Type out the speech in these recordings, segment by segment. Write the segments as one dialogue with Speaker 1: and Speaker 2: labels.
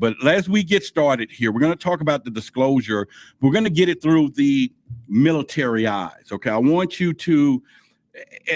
Speaker 1: But as we get started here, we're going to talk about the disclosure. We're going to get it through the military eyes. Okay, I want you to,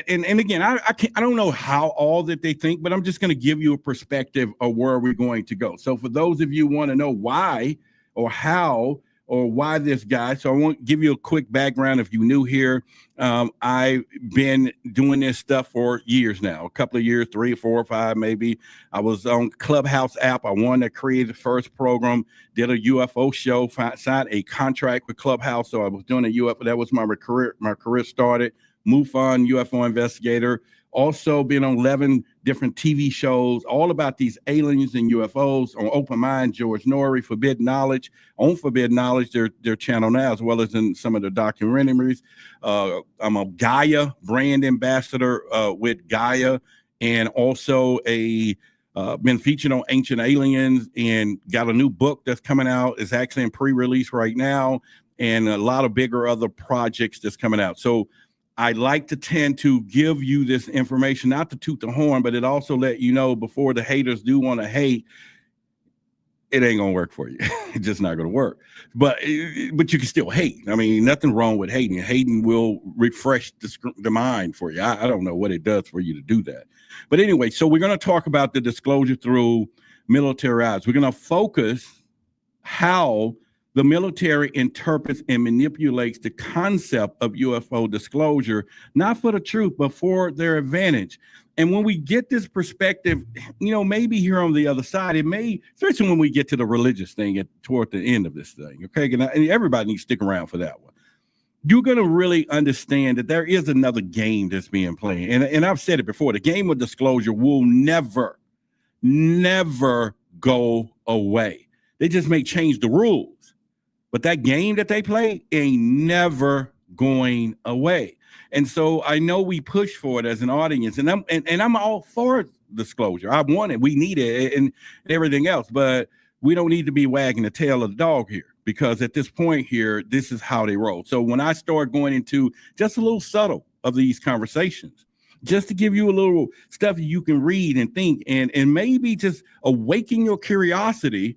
Speaker 1: and again, I don't know how all that they think, but I'm just going to give you a perspective of where we're going to go. So for those of you who want to know why or how or why this guy, so I want to give you a quick background if you're new here. I've been doing this stuff for years now, a couple of years, 3 or 4 or 5 maybe. I was on Clubhouse app. I wanted to create the first program, did a UFO show, signed a contract with Clubhouse. So I was doing a UFO. That was my career. My career started. MUFON, UFO investigator. Also been on 11 different TV shows, all about these aliens and UFOs on Open Mind, George Norrie, Forbidden Knowledge, on Forbidden Knowledge, their channel now, as well as in some of the documentaries. I'm a Gaia brand ambassador with Gaia, and also been featured on Ancient Aliens, and got a new book that's coming out. It's actually in pre-release right now, and a lot of bigger other projects that's coming out. So I like to tend to give you this information, not to toot the horn, but it also let you know before the haters do want to hate, it ain't gonna work for you. It's just not gonna work. But you can still hate. I mean, nothing wrong with hating. Hating will refresh the mind for you. I don't know what it does for you to do that. But anyway, so we're gonna talk about the disclosure through military eyes. We're gonna focus how the military interprets and manipulates the concept of UFO disclosure, not for the truth, but for their advantage. And when we get this perspective, maybe here on the other side, it may, especially when we get to the religious thing toward the end of this thing, okay? And everybody needs to stick around for that one. You're going to really understand that there is another game that's being played. And I've said it before, the game of disclosure will never go away. They just may change the rules. But that game that they play ain't never going away. And so I know we push for it as an audience, and I'm all for disclosure. I want it, we need it, and everything else. But we don't need to be wagging the tail of the dog here, because at this point here, this is how they roll. So when I start going into just a little subtle of these conversations, just to give you a little stuff you can read and think, and maybe just awaken your curiosity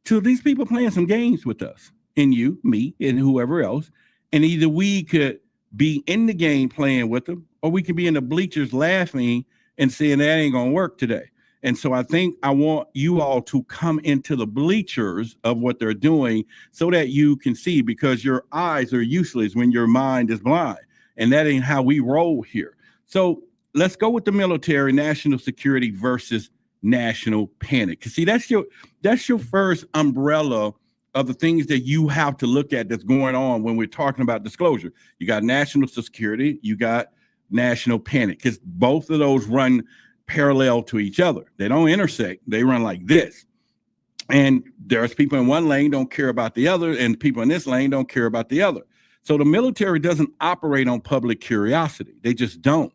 Speaker 1: to these people playing some games with us. And you, me, and whoever else. And either we could be in the game playing with them, or we could be in the bleachers laughing and saying that ain't gonna work today. And so I think I want you all to come into the bleachers of what they're doing so that you can see, because your eyes are useless when your mind is blind. And that ain't how we roll here. So let's go with the military, national security versus national panic. Because see, that's your first umbrella of the things that you have to look at that's going on when we're talking about disclosure. You got national security, you got national panic, because both of those run parallel to each other. They don't intersect, they run like this. And there's people in one lane don't care about the other, and people in this lane don't care about the other. So the military doesn't operate on public curiosity. They just don't.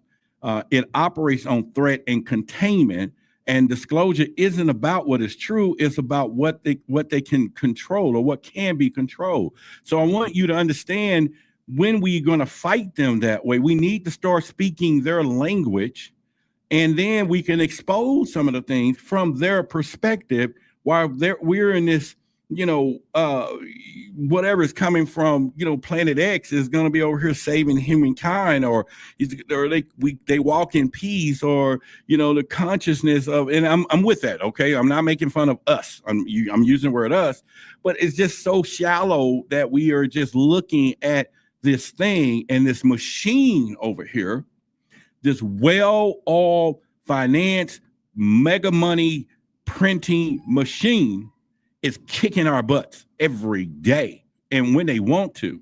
Speaker 1: It operates on threat and containment. And disclosure isn't about what is true, it's about what they can control, or what can be controlled. So I want you to understand, when we're going to fight them that way, we need to start speaking their language, and then we can expose some of the things from their perspective while we're in this, whatever is coming from, Planet X is going to be over here saving humankind, or they walk in peace, or, the consciousness of, and I'm with that. Okay. I'm not making fun of us. I'm using the word us, but it's just so shallow that we are just looking at this thing and this machine over here, this well-oiled finance, mega money printing machine is kicking our butts every day, and when they want to.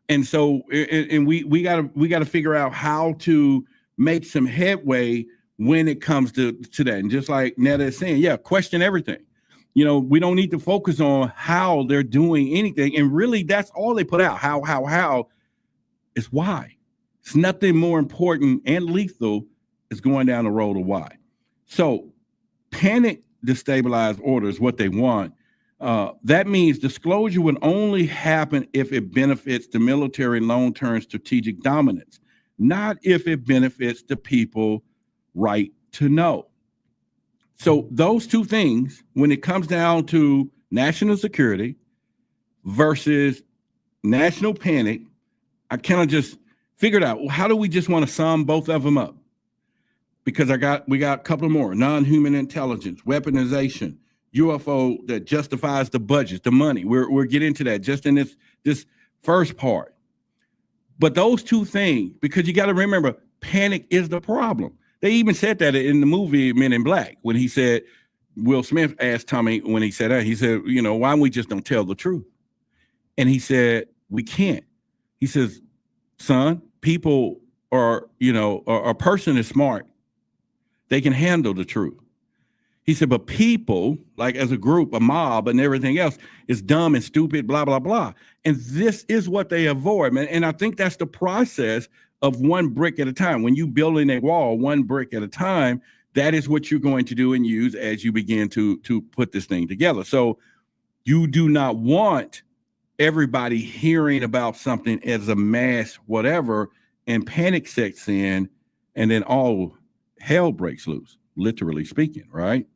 Speaker 1: And so, and we gotta figure out how to make some headway when it comes to that. And just like Netta is saying, question everything. We don't need to focus on how they're doing anything. And really, that's all they put out. How is why. It's nothing more important and lethal is going down the road of why. So panic destabilized order is what they want. That means disclosure would only happen if it benefits the military long-term strategic dominance, not if it benefits the people right to know. So those two things, when it comes down to national security versus national panic, I kind of just figured out, well, how do we just want to sum both of them up? Because we got a couple more: non-human intelligence, weaponization, UFO that justifies the budget, the money. We're getting into that just in this first part. But those two things, because you got to remember, panic is the problem. They even said that in the movie Men in Black, when he said, Will Smith asked Tommy when he said that, he said, why don't we just don't tell the truth? And he said, we can't. He says, son, people are, a person is smart. They can handle the truth. He said, but people, like as a group, a mob and everything else, is dumb and stupid, blah, blah, blah. And this is what they avoid, man. And I think that's the process of one brick at a time. When you building a wall, one brick at a time, that is what you're going to do and use as you begin to put this thing together. So you do not want everybody hearing about something as a mass whatever, and panic sets in, and then all hell breaks loose, literally speaking, right?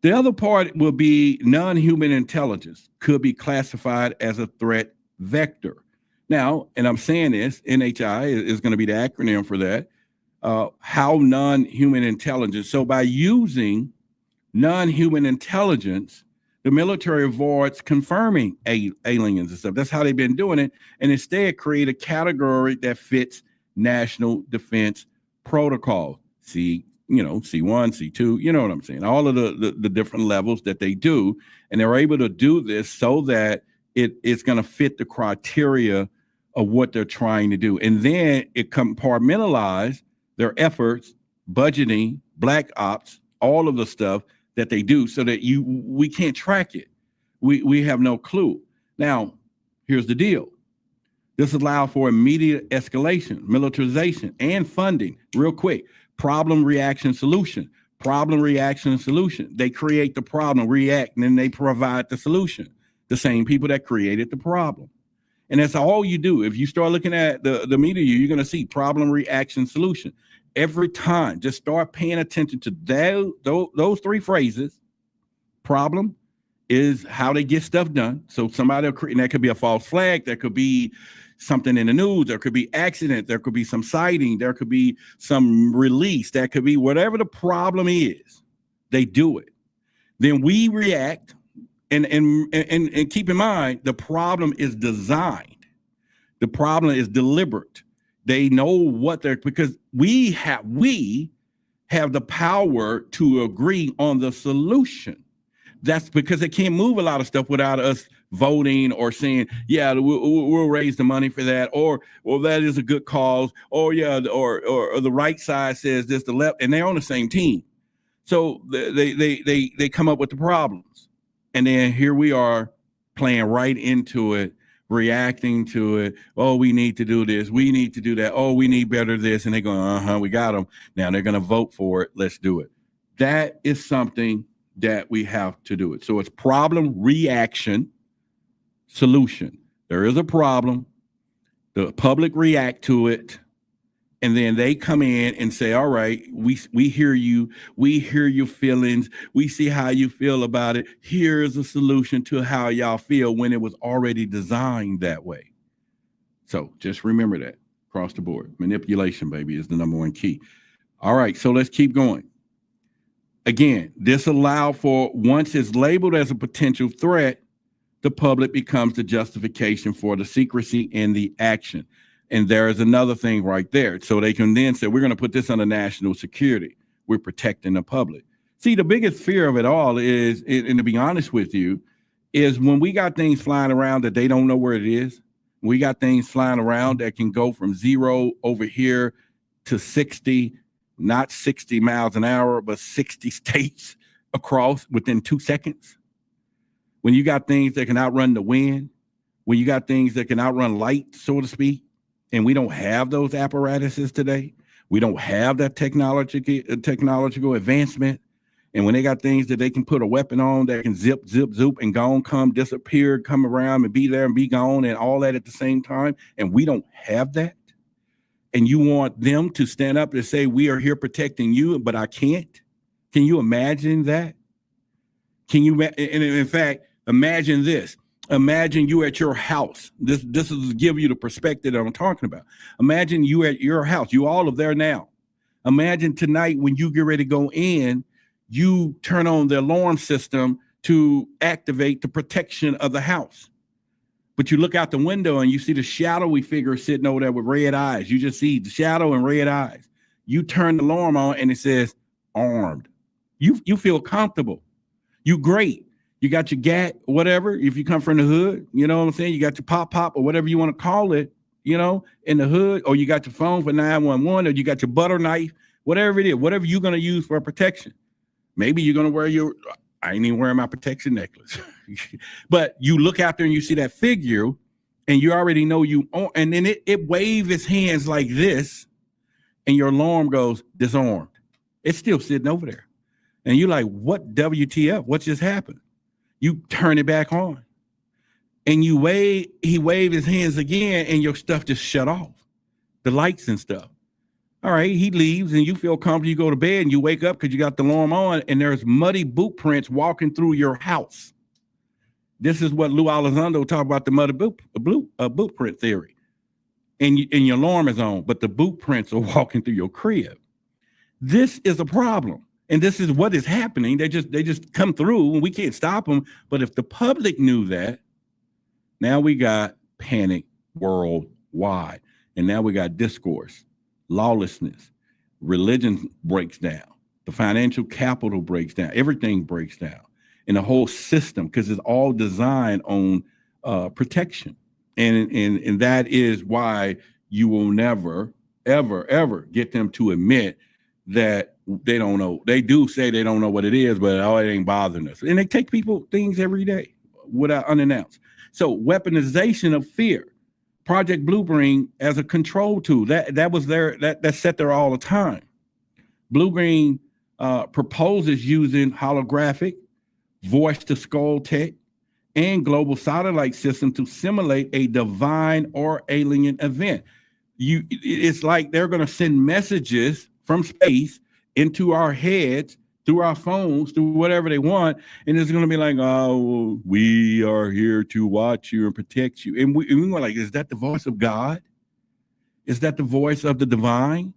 Speaker 1: The other part will be non-human intelligence could be classified as a threat vector. Now, and I'm saying this, NHI is going to be the acronym for that. How non-human intelligence. So by using non-human intelligence, the military avoids confirming aliens and stuff. That's how they've been doing it. And instead create a category that fits national defense protocol. C1, C2, you know what I'm saying? All of the different levels that they do. And they're able to do this so that it's going to fit the criteria of what they're trying to do. And then it compartmentalize their efforts, budgeting, black ops, all of the stuff that they do so that we can't track it. We have no clue. Now, here's the deal. This allows for immediate escalation, militarization, and funding. Real quick, problem, reaction, solution. Problem, reaction, solution. They create the problem, react, and then they provide the solution. The same people that created the problem. And that's all you do. If you start looking at the media, you're going to see problem, reaction, solution. Every time, just start paying attention to those three phrases. Problem is how they get stuff done. So somebody will create, and that could be a false flag. That could be something in the news. There could be accident. There could be some sighting. There could be some release. That could be whatever the problem is. They do it. Then we react. And keep in mind, the problem is designed. The problem is deliberate. They know what they're, because we have the power to agree on the solution. That's because they can't move a lot of stuff without us voting or saying, yeah, we'll raise the money for that, or that is a good cause, or yeah, or the right side says this, the left, and they're on the same team. So they come up with the problems. And then here we are playing right into it, reacting to it. Oh, we need to do this. We need to do that. Oh, we need better this. And they're going, we got them. Now they're going to vote for it. Let's do it. That is something that we have to do it. So it's problem, reaction, solution. There is a problem. The public react to it. And then they come in and say, all right, we hear you. We hear your feelings. We see how you feel about it. Here's a solution to how y'all feel when it was already designed that way. So just remember that across the board. Manipulation, baby, is the number one key. All right, so let's keep going. Again, this allows for, once it's labeled as a potential threat, the public becomes the justification for the secrecy and the action. And there is another thing right there. So they can then say, we're going to put this under national security. We're protecting the public. See, the biggest fear of it all is, and to be honest with you, is when we got things flying around that they don't know where it is. We got things flying around that can go from 0 over here to 60, not 60 miles an hour, but 60 states across within 2 seconds. When you got things that can outrun the wind, when you got things that can outrun light, so to speak, and we don't have those apparatuses today. We don't have that technological advancement. And when they got things that they can put a weapon on that can zip, zoop, and gone, come, disappear, come around and be there and be gone and all that at the same time, and we don't have that, and you want them to stand up and say, we are here protecting you, but I can't. Can you imagine that? Can you, and in fact, imagine this. Imagine you at your house. This is to give you the perspective that I'm talking about. Imagine you at your house. You all are there now. Imagine tonight when you get ready to go in, you turn on the alarm system to activate the protection of the house. But you look out the window and you see the shadowy figure sitting over there with red eyes. You just see the shadow and red eyes. You turn the alarm on and it says armed. You feel comfortable. You great. You got your gat, whatever. If you come from the hood, you know what I'm saying? You got your pop or whatever you want to call it, you know, in the hood, or you got your phone for 911, or you got your butter knife, whatever it is, whatever you're going to use for protection. Maybe you're going to wear I ain't even wearing my protection necklace. But you look out there and you see that figure and you already know and then it waves its hands like this and your alarm goes disarmed. It's still sitting over there. And you're like, what WTF? What just happened? You turn it back on and he waved his hands again and your stuff just shut off, the lights and stuff. All right, he leaves and you feel comfortable. You go to bed and you wake up because you got the alarm on and there's muddy boot prints walking through your house. This is what Lou Elizondo talked about, the muddy boot print theory. And your alarm is on, but the boot prints are walking through your crib. This is a problem. And this is what is happening. They just come through and we can't stop them. But if the public knew that, now we got panic worldwide. And now we got discourse, lawlessness, religion breaks down, the financial capital breaks down, everything breaks down, and the whole system, because it's all designed on protection. And that is why you will never, ever, ever get them to admit that they don't know. They do say they don't know what it is, but it ain't bothering us. And they take people things every day without unannounced. So weaponization of fear. Project Blueprint as a control tool. That was there, that's set there all the time. Blueprint proposes using holographic, voice to skull tech, and global satellite system to simulate a divine or alien event. It's like they're going to send messages from space into our heads, through our phones, through whatever they want, and it's going to be like, oh, we are here to watch you and protect you. And we were like, is that the voice of God? Is that the voice of the divine?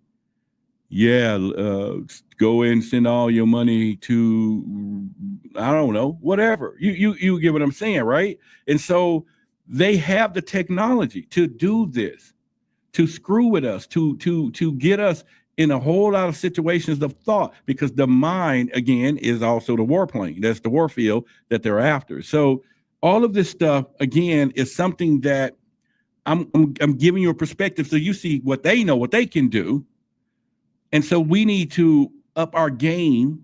Speaker 1: Yeah, go and send all your money to, I don't know, whatever. You get what I'm saying, right? And so they have the technology to do this, to screw with us, to get us in a whole lot of situations of thought, because the mind, again, is also the warplane. That's the warfield that they're after. So all of this stuff, again, is something that I'm giving you a perspective so you see what they know, what they can do. And so we need to up our game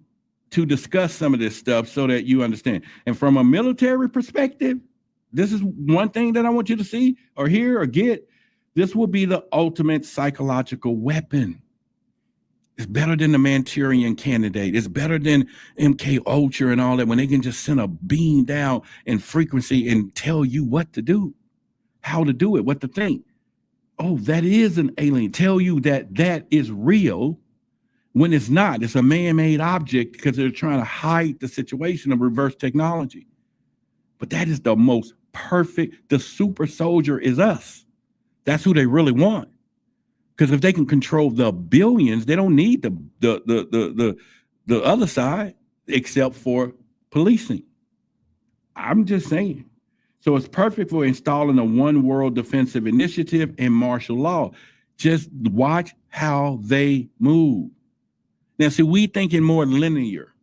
Speaker 1: to discuss some of this stuff so that you understand. And from a military perspective, this is one thing that I want you to see or hear or get. This will be the ultimate psychological weapon. It's better than the Manchurian Candidate. It's better than MK Ultra and all that, when they can just send a beam down in frequency and tell you what to do, how to do it, what to think. Oh, that is an alien. Tell you that is real when it's not. It's a man-made object because they're trying to hide the situation of reverse technology. But that is the most perfect. The super soldier is us. That's who they really want. Because if they can control the billions, they don't need the other side except for policing. I'm just saying. So it's perfect for installing a one world defensive initiative and martial law. Just watch how they move. Now, see, we thinking more linear.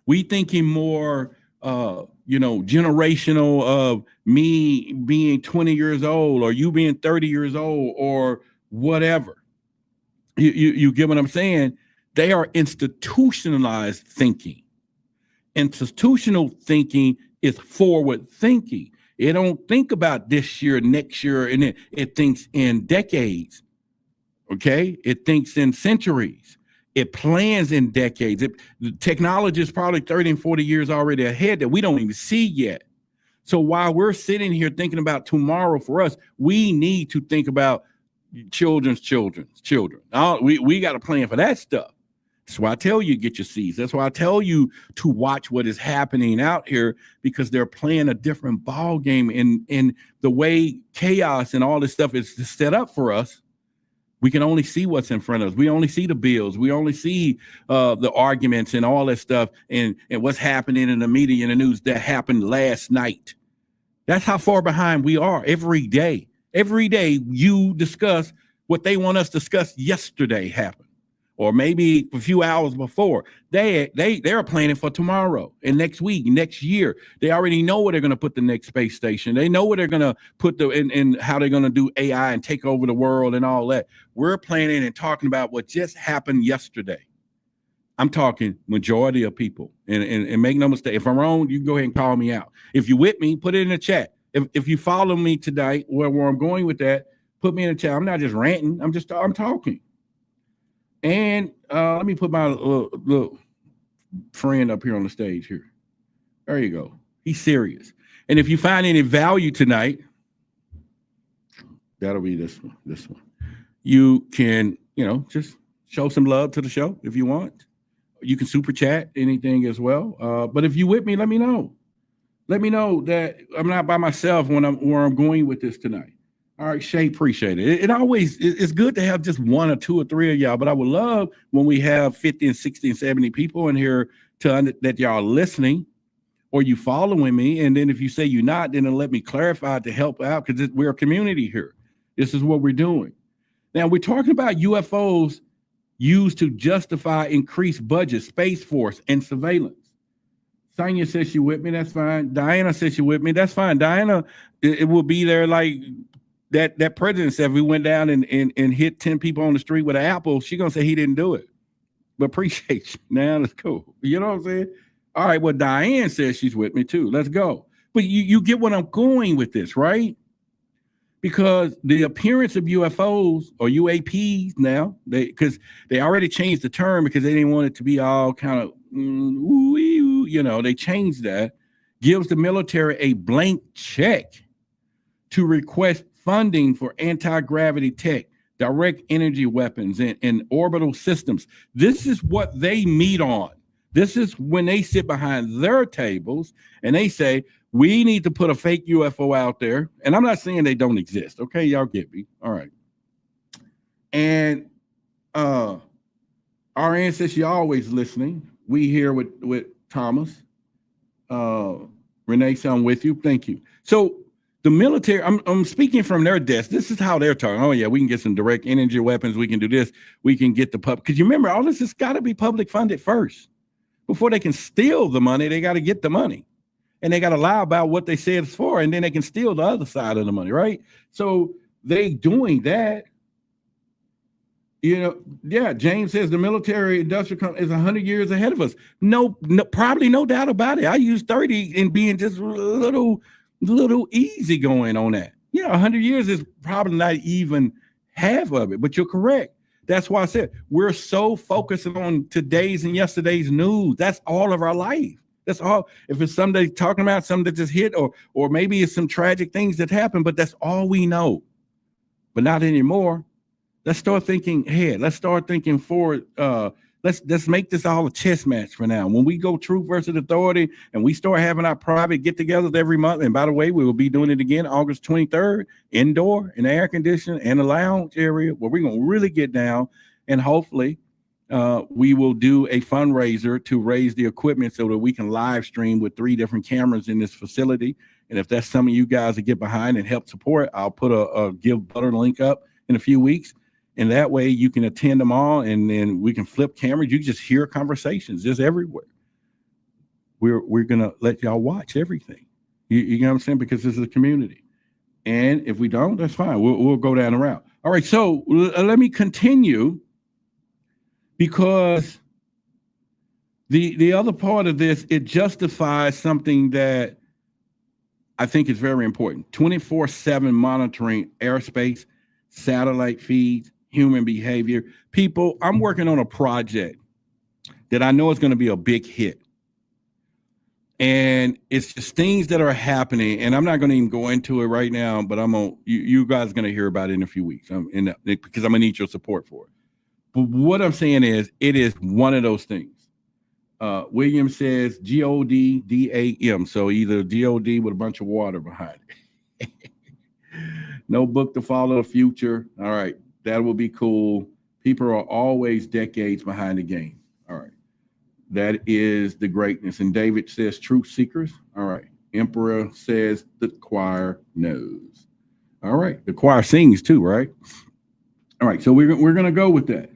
Speaker 1: We thinking more, generational of me being 20 years old or you being 30 years old or whatever. You get what I'm saying? They are institutionalized thinking. Institutional thinking is forward thinking. It don't think about this year, next year, and it thinks in decades. Okay? It thinks in centuries. It plans in decades. The technology is probably 30 and 40 years already ahead that we don't even see yet. So while we're sitting here thinking about tomorrow for us, we need to think about children's children. We got a plan for that stuff That's why I tell you get your seats. That's why I tell you to watch what is happening out here, because they're playing a different ball game. And the way chaos and all this stuff is set up for us, we can only see what's in front of us. We only see the bills. We only see the arguments and all that stuff, and what's happening in the media and the news that happened last night. That's how far behind we are every day. Every day you discuss what they want us to discuss yesterday happened, or maybe a few hours before. They're planning for tomorrow and next week, next year. They already know where they're going to put the next space station. They know where they're going to put and how they're going to do AI and take over the world and all that. We're planning and talking about what just happened yesterday. I'm talking majority of people, and make no mistake. If I'm wrong, you can go ahead and call me out. If you're with me, put it in the chat. If you follow me tonight, where I'm going with that, put me in the chat. I'm not just ranting. I'm talking. And let me put my little friend up here on the stage here. There you go. He's serious. And if you find any value tonight, that'll be this one. You can, just show some love to the show if you want. You can super chat anything as well. But if you with me, let me know. Let me know that I'm not by myself where I'm going with this tonight. All right, Shay, appreciate it. It's good to have just one or two or three of y'all, but I would love when we have 50 and 60 and 70 people in here that y'all are listening or you following me. And then if you say you're not, then let me clarify to help out, because we're a community here. This is what we're doing. Now, we're talking about UFOs used to justify increased budget, Space Force, and surveillance. Sonia says she with me. That's fine. Diana says she with me. That's fine. Diana, it will be there like that president said. If we went down and hit 10 people on the street with an apple, she's going to say he didn't do it. But appreciate you. Now, let's go. You know what I'm saying? All right, well, Diane says she's with me too. Let's go. But you get what I'm going with this, right? Because the appearance of UFOs or UAPs now, because they already changed the term because they didn't want it to be all kind of, they changed that, gives the military a blank check to request funding for anti-gravity tech, direct energy weapons, and orbital systems. This is what they meet on. This is when they sit behind their tables and they say, we need to put a fake UFO out there. And I'm not saying they don't exist. Okay, y'all get me. All right. And our ancestors always listening. We here with Thomas. Renee, so I'm with you. Thank you. So the military, I'm speaking from their desk. This is how they're talking. Oh, yeah, we can get some direct energy weapons. We can do this. We can get the public. Because you remember, all this has got to be public funded first. Before they can steal the money, they got to get the money. And they got to lie about what they said it's for, and then they can steal the other side of the money, right? So they doing that. James says the military industrial is 100 years ahead of us. No, probably no doubt about it. I use 30 in being just a little easy going on that. 100 years is probably not even half of it, but you're correct. That's why I said we're so focused on today's and yesterday's news. That's all of our life. That's all. If it's somebody talking about something that just hit, or maybe it's some tragic things that happen, but that's all we know. But not anymore. Let's start thinking ahead. Let's start thinking forward. Let's make this all a chess match for now. When we go truth versus authority and we start having our private get-togethers every month, and by the way, we will be doing it again August 23rd, indoor, in the air conditioning, and the lounge area, where we're going to really get down, and hopefully we will do a fundraiser to raise the equipment so that we can live stream with 3 different cameras in this facility. And if that's some of you guys to get behind and help support, I'll put a Give Butter link up in a few weeks. And that way you can attend them all, and then we can flip cameras. You can just hear conversations just everywhere. We're going to let y'all watch everything. You know what I'm saying? Because this is a community. And if we don't, that's fine. We'll go down the route. All right, so let me continue, because the other part of this, it justifies something that I think is very important. 24/7 monitoring airspace, satellite feeds, human behavior. People, I'm working on a project that I know is going to be a big hit. And it's just things that are happening, and I'm not going to even go into it right now, but you guys are going to hear about it in a few weeks. Because I'm going to need your support for it. But what I'm saying is, it is one of those things. William says GODDAM. So either GOD with a bunch of water behind it. No book to follow the future. All right. That will be cool. People are always decades behind the game. All right. That is the greatness. And David says truth seekers. All right. Emperor says the choir knows. All right. The choir sings too, right? All right. So we're going to go with that.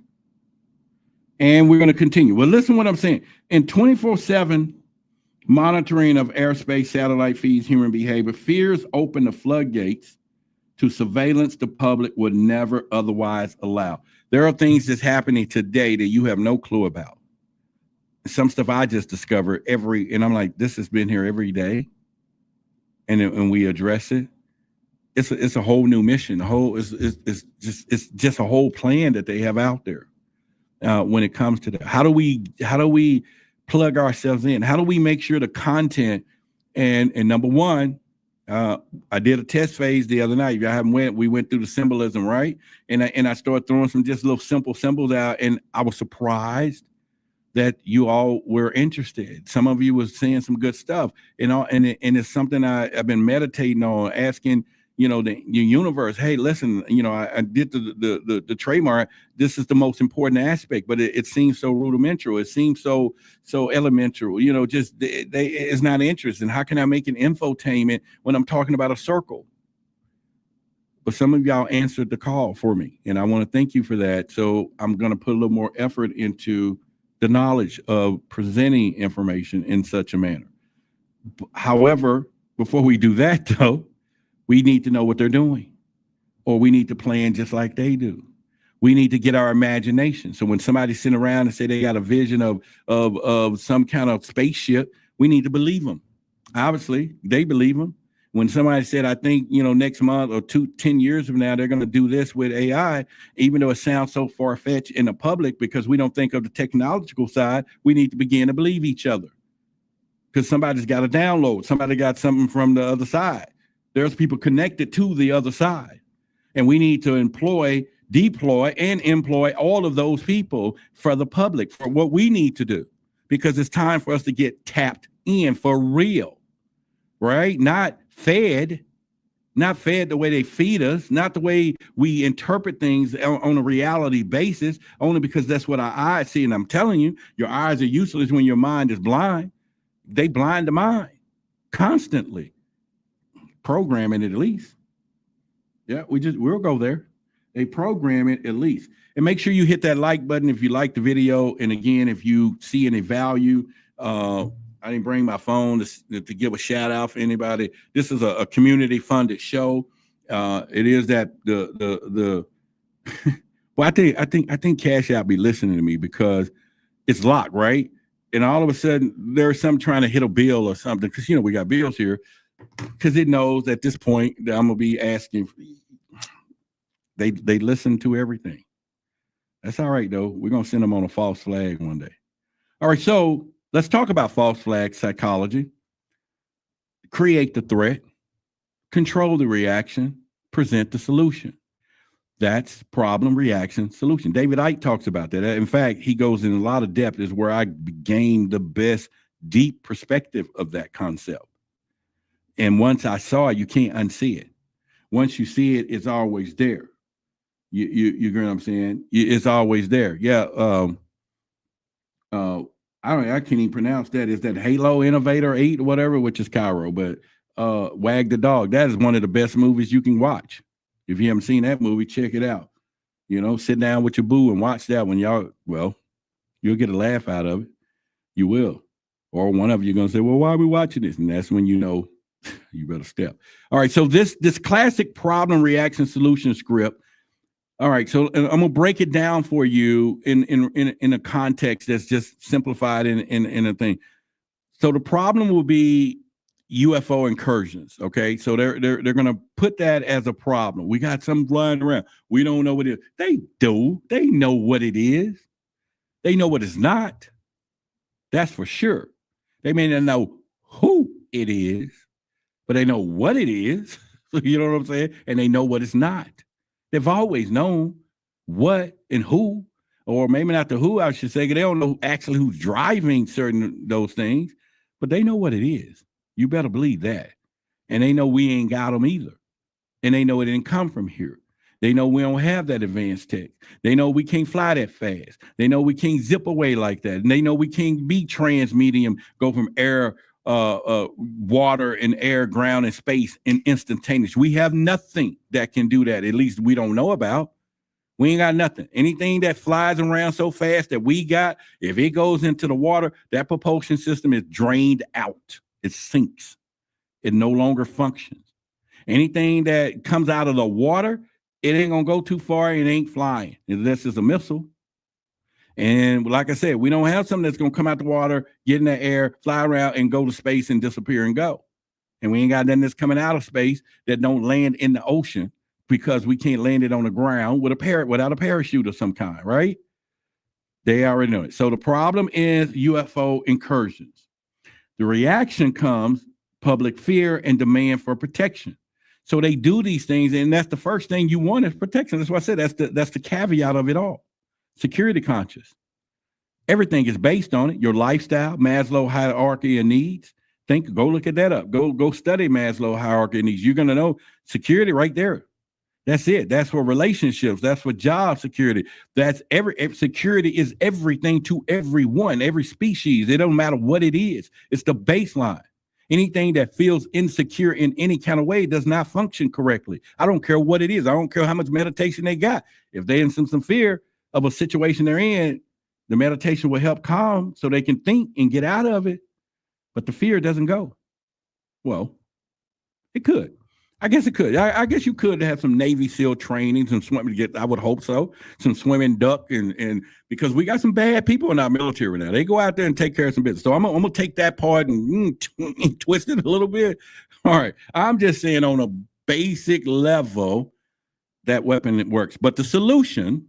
Speaker 1: And we're going to continue. Well, listen to what I'm saying. In 24/7 monitoring of airspace, satellite feeds, human behavior, fears open the floodgates to surveillance the public would never otherwise allow. There are things that's happening today that you have no clue about. Some stuff I just discovered and I'm like, this has been here every day, and we address it. It's a whole new mission. It's just a whole plan that they have out there. When it comes to that, how do we plug ourselves in? How do we make sure the content and number one, I did a test phase the other night. If y'all haven't we went through the symbolism, right? And I started throwing some just little simple symbols out, and I was surprised that you all were interested. Some of you was saying some good stuff, and it's something I've been meditating on, asking, the universe, hey, listen, I did the trademark. This is the most important aspect, but it seems so rudimentary. It seems so elementary. Just it's not interesting. How can I make an infotainment when I'm talking about a circle? But some of y'all answered the call for me, and I want to thank you for that. So I'm going to put a little more effort into the knowledge of presenting information in such a manner. However, before we do that, though, we need to know what they're doing, or we need to plan just like they do. We need to get our imagination. So when somebody's sitting around and say they got a vision of some kind of spaceship, we need to believe them. Obviously, they believe them. When somebody said, I think, next month or 10 years from now, they're going to do this with AI, even though it sounds so far-fetched in the public because we don't think of the technological side, we need to begin to believe each other. Because somebody's got a download. Somebody got something from the other side. There's people connected to the other side. And we need to deploy, and employ all of those people for the public, for what we need to do. Because it's time for us to get tapped in for real, right? Not fed the way they feed us, not the way we interpret things on a reality basis, only because that's what our eyes see. And I'm telling you, your eyes are useless when your mind is blind. They blind the mind constantly. Programming it at least. Yeah, we'll go there. They program it at least. And make sure you hit that like button if you like the video. And again, if you see any value, I didn't bring my phone to give a shout out for anybody. This is a community funded show. It is that the well, I think Cash App be listening to me because it's locked, right? And all of a sudden there's some trying to hit a bill or something, because we got bills here. Because it knows at this point that I'm gonna be asking. They listen to everything. That's all right though. We're gonna send them on a false flag one day. All right, so let's talk about false flag psychology. Create the threat, control the reaction, present the solution. That's problem, reaction, solution. David Icke talks about that. In fact, he goes in a lot of depth. Is where I gained the best deep perspective of that concept. And once I saw it, you can't unsee it. Once you see it, it's always there. You get what I'm saying? It's always there. Yeah. I can't even pronounce that. Is that Halo Innovator 8 or whatever, which is Cairo, but Wag the Dog. That is one of the best movies you can watch. If you haven't seen that movie, check it out. Sit down with your boo and watch that one. You'll get a laugh out of it. You will. Or one of you going to say, well, why are we watching this? And that's when you better step. All right. So this classic problem, reaction, solution script. All right. So I'm going to break it down for you in a context that's just simplified in a thing. So the problem will be UFO incursions. Okay. So they're going to put that as a problem. We got some flying around. We don't know what it is. They do. They know what it is. They know what it's not. That's for sure. They may not know who it is, but they know what it is. You know what I'm saying? And they know what it's not. They've always known what and who. or maybe not the who, I should say, 'cause they don't know actually who's driving certain those things, but they know what it is. You better believe that. And they know we ain't got them either. And they know it didn't come from here. They know we don't have that advanced tech. They know we can't fly that fast. They know we can't zip away like that. And they know we can't be transmedium, go from air, water and air, ground and space in instantaneous. We have nothing that can do that. At least we don't know about. We ain't got nothing. Anything that flies around so fast that we got, if it goes into the water, that propulsion system is drained out. It sinks. It no longer functions. Anything that comes out of the water, it ain't gonna go too far. It ain't flying unless it's a missile. And like I said, we don't have something that's gonna come out the water, get in the air, fly around, and go to space and disappear and go. And we ain't got nothing that's coming out of space that don't land in the ocean because we can't land it on the ground without a parachute of some kind, right? They already know it. So the problem is UFO incursions. The reaction comes public fear and demand for protection. So they do these things, and that's the first thing you want is protection. That's why I said that's the caveat of it all. Security conscious. Everything is based on it. Your lifestyle, Maslow hierarchy of needs. Go look at that up. Go study Maslow hierarchy of needs. You're gonna know security right there. That's it. That's for relationships. That's for job security. That's security is everything to everyone, every species. It don't matter what it is. It's the baseline. Anything that feels insecure in any kind of way does not function correctly. I don't care what it is. I don't care how much meditation they got. If they're in some fear of a situation they're in, the meditation will help calm so they can think and get out of it. But the fear doesn't go. Well, it could. I guess it could. I guess you could have some Navy SEAL training, some swimming. I would hope so. Some swimming, duck, and because we got some bad people in our military now. They go out there and take care of some business. So I'm gonna take that part and twist it a little bit. All right. I'm just saying on a basic level that weapon works. But the solution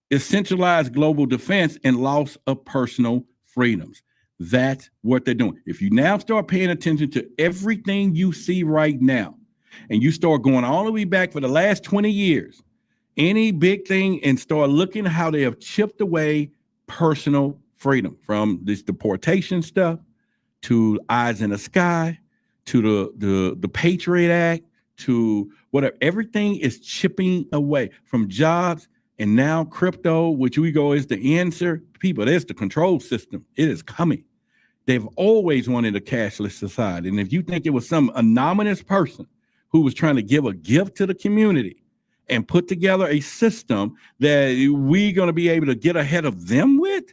Speaker 1: is centralized global defense and loss of personal freedoms. That's what they're doing. If you now start paying attention to everything you see right now, and you start going all the way back for the last 20 years, any big thing, and start looking how they have chipped away personal freedom, from this deportation stuff to Eyes in the Sky to the Patriot Act to whatever. Everything is chipping away from jobs, and now crypto, which we go is the answer. People, there's the control system. It is coming. They've always wanted a cashless society. And if you think it was some anonymous person who was trying to give a gift to the community and put together a system that we're going to be able to get ahead of them with,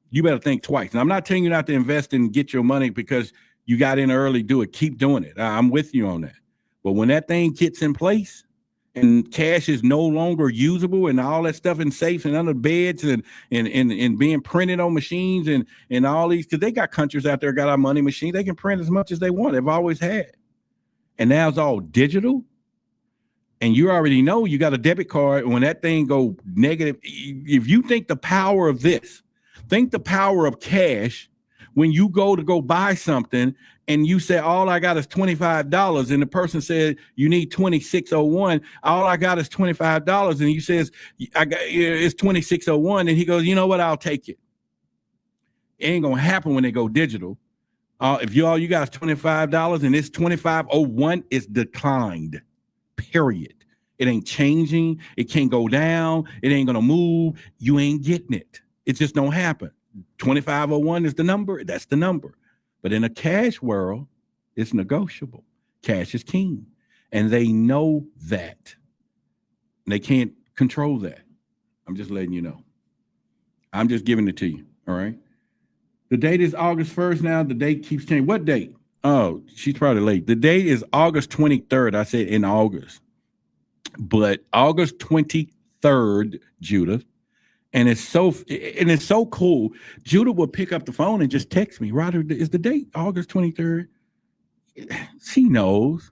Speaker 1: you better think twice. And I'm not telling you not to invest and get your money because you got in early, do it. Keep doing it. I'm with you on that. But when that thing gets in place and cash is no longer usable and all that stuff in safes and under beds and being printed on machines and all these, because they got countries out there got our money machines. They can print as much as they want. They've always had. And now it's all digital. And you already know you got a debit card. When that thing go negative, if you think the power of this, think the power of cash when you go buy something and you say, all I got is $25. And the person said, you need 2601. All I got is $25. And he says, it's 2601. And he goes, you know what? I'll take it. It ain't going to happen when they go digital. If all you got is $25 and it's 2501, it's declined, period. It ain't changing. It can't go down. It ain't going to move. You ain't getting it. It just don't happen. 2501 is the number. That's the number. But in a cash world, it's negotiable. Cash is king. And they know that. They can't control that. I'm just letting you know. I'm just giving it to you. All right. The date is August 1st now. The date keeps changing. What date? Oh, she's probably late. The date is August 23rd. I said in August. But August 23rd, Judith. And it's so cool. Judith will pick up the phone and just text me. Roderick, is the date August 23rd? She knows.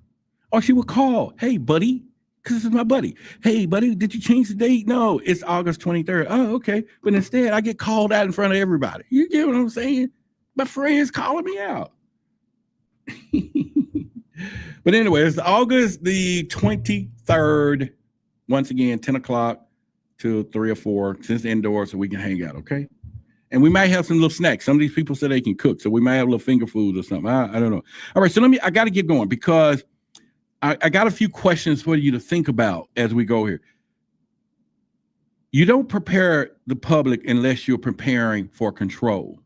Speaker 1: Or she would call. Hey, buddy. Because this is my buddy. Hey, buddy, did you change the date? No, it's August 23rd. Oh, okay. But instead, I get called out in front of everybody. You get what I'm saying? My friends calling me out. But anyway, it's August the 23rd. Once again, 10 o'clock. to 3 or 4 since indoors so we can hang out, okay? And we might have some little snacks. Some of these people say they can cook, so we might have a little finger food or something. I don't know. All right, so I got to get going because I got a few questions for you to think about as we go here. You don't prepare the public unless you're preparing for control.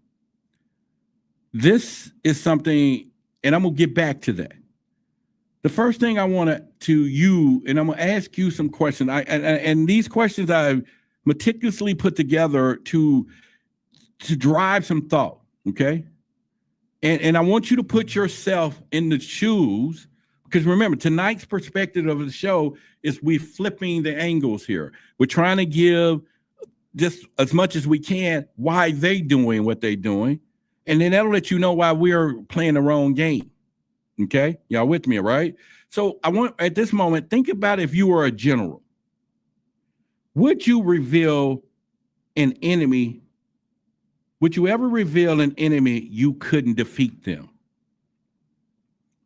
Speaker 1: This is something, and I'm going to get back to that. The first thing I want to you, and I'm going to ask you some questions. And these questions I've meticulously put together to drive some thought, okay? And I want you to put yourself in the shoes, because remember, tonight's perspective of the show is we're flipping the angles here. We're trying to give just as much as we can why they doing what they doing, and then that'll let you know why we're playing the wrong game. Okay, y'all with me, right? So I want at this moment, think about if you were a general. Would you reveal an enemy? Would you ever reveal an enemy you couldn't defeat them?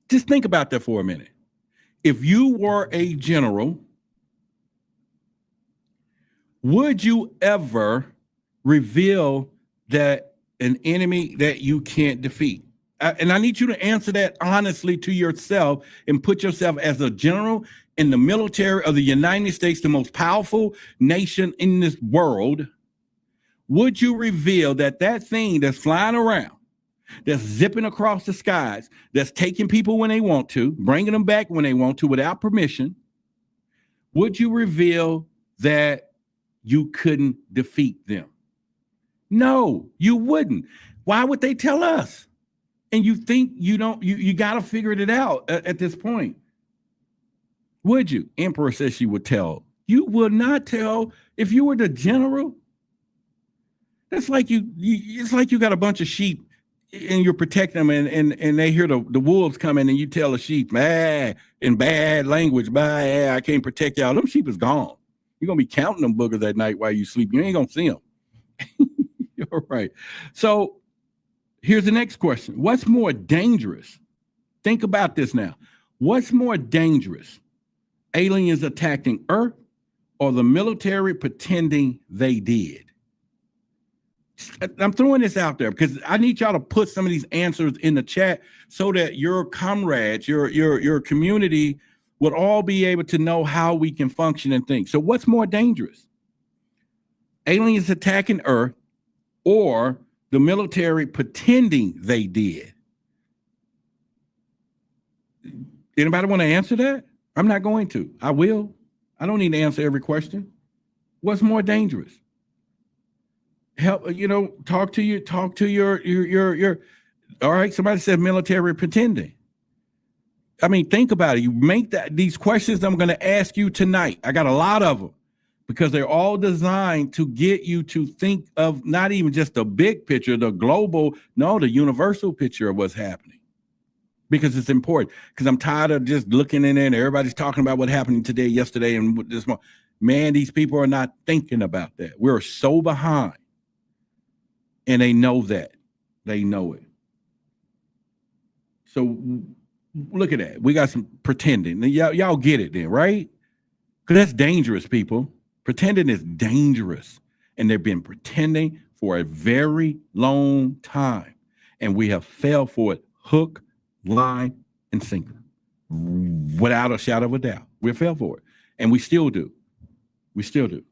Speaker 1: Just think about that for a minute. If you were a general, would you ever reveal that an enemy that you can't defeat? And I need you to answer that honestly to yourself and put yourself as a general in the military of the United States, the most powerful nation in this world. Would you reveal that thing that's flying around, that's zipping across the skies, that's taking people when they want to, bringing them back when they want to without permission, would you reveal that you couldn't defeat them? No, you wouldn't. Why would they tell us? And you think you don't, you got to figure it out at this point. Would you? Emperor says she would tell. You would not tell if you were the general. That's like it's like you got a bunch of sheep and you're protecting them and they hear the wolves coming and you tell the sheep, in bad language, I can't protect y'all. Them sheep is gone. You're going to be counting them boogers at night while you sleep. You ain't going to see them. All right. So here's the next question. What's more dangerous? Think about this now. What's more dangerous? Aliens attacking Earth or the military pretending they did? I'm throwing this out there because I need y'all to put some of these answers in the chat so that your comrades, your community would all be able to know how we can function and think. So what's more dangerous? Aliens attacking Earth or the military pretending they did? Anybody want to answer that? I'm not going to. I will. I don't need to answer every question. What's more dangerous? Help, talk to your all right. Somebody said military pretending. I mean, think about it. You make these questions I'm going to ask you tonight. I got a lot of them because they're all designed to get you to think of not even just the big picture, the global, the universal picture of what's happening. Because it's important. Because I'm tired of just looking in there and everybody's talking about what happened today, yesterday, and this morning. Man, these people are not thinking about that. We're so behind. And they know that. They know it. So look at that. We got some pretending. Y'all get it then, right? Because that's dangerous, people. Pretending is dangerous. And they've been pretending for a very long time. And we have fell for it hook, line, and sinker. Without a shadow of a doubt. We fell for it. And we still do. We still do.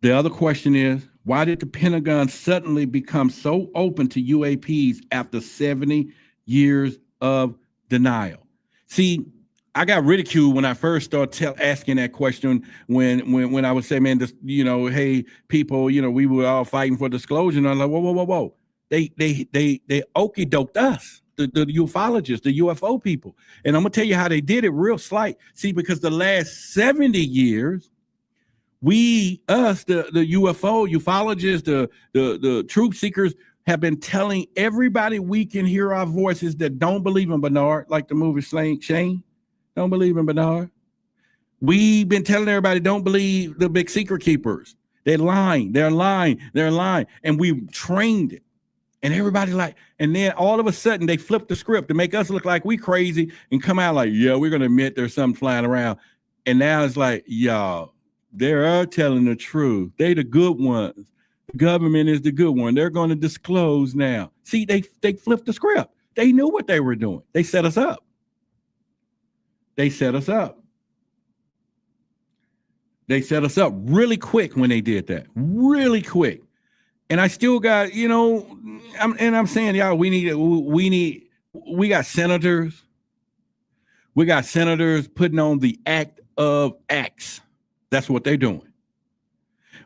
Speaker 1: The other question is, why did the Pentagon suddenly become so open to UAPs after 70 years of denial? See, I got ridiculed when I first started asking that question when I would say, man, this, hey, people, we were all fighting for disclosure. And I'm like, whoa. They okie doked us, the ufologists, the UFO people. And I'm going to tell you how they did it real slight. See, because the last 70 years, the UFO ufologists, the truth seekers have been telling everybody we can hear our voices that don't believe in Bernard, like the movie Shane, don't believe in Bernard. We've been telling everybody don't believe the big secret keepers. They're lying. And we trained it. And everybody and then all of a sudden they flip the script to make us look like we crazy and come out like, yeah, we're going to admit there's something flying around. And now it's like, y'all, They are telling the truth. They the good ones. The government is the good one. They're going to disclose now. See, they flipped the script. They knew what they were doing. They set us up. They set us up. They set us up really quick when they did that. Really quick. And I still got, I'm saying, y'all, we got senators. We got senators putting on the act of acts. That's what they're doing.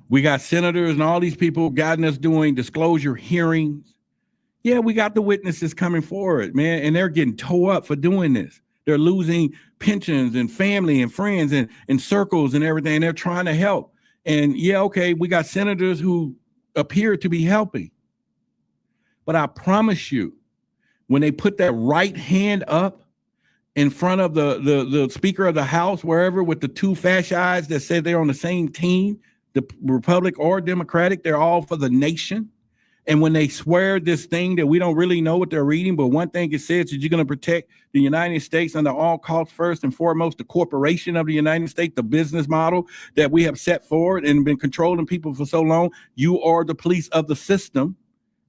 Speaker 1: We got senators and all these people guiding us doing disclosure hearings. Yeah, we got the witnesses coming forward, man, and they're getting towed up for doing this. They're losing pensions and family and friends and circles and everything. They're trying to help. And yeah, okay, we got senators who appear to be helping. But I promise you, when they put that right hand up in front of the Speaker of the House, wherever, with the two fascists that said they're on the same team, the Republic or Democratic, they're all for the nation. And when they swear this thing that we don't really know what they're reading, but one thing it says is you're going to protect the United States under all costs, first and foremost, the corporation of the United States, the business model that we have set forward and been controlling people for so long. You are the police of the system,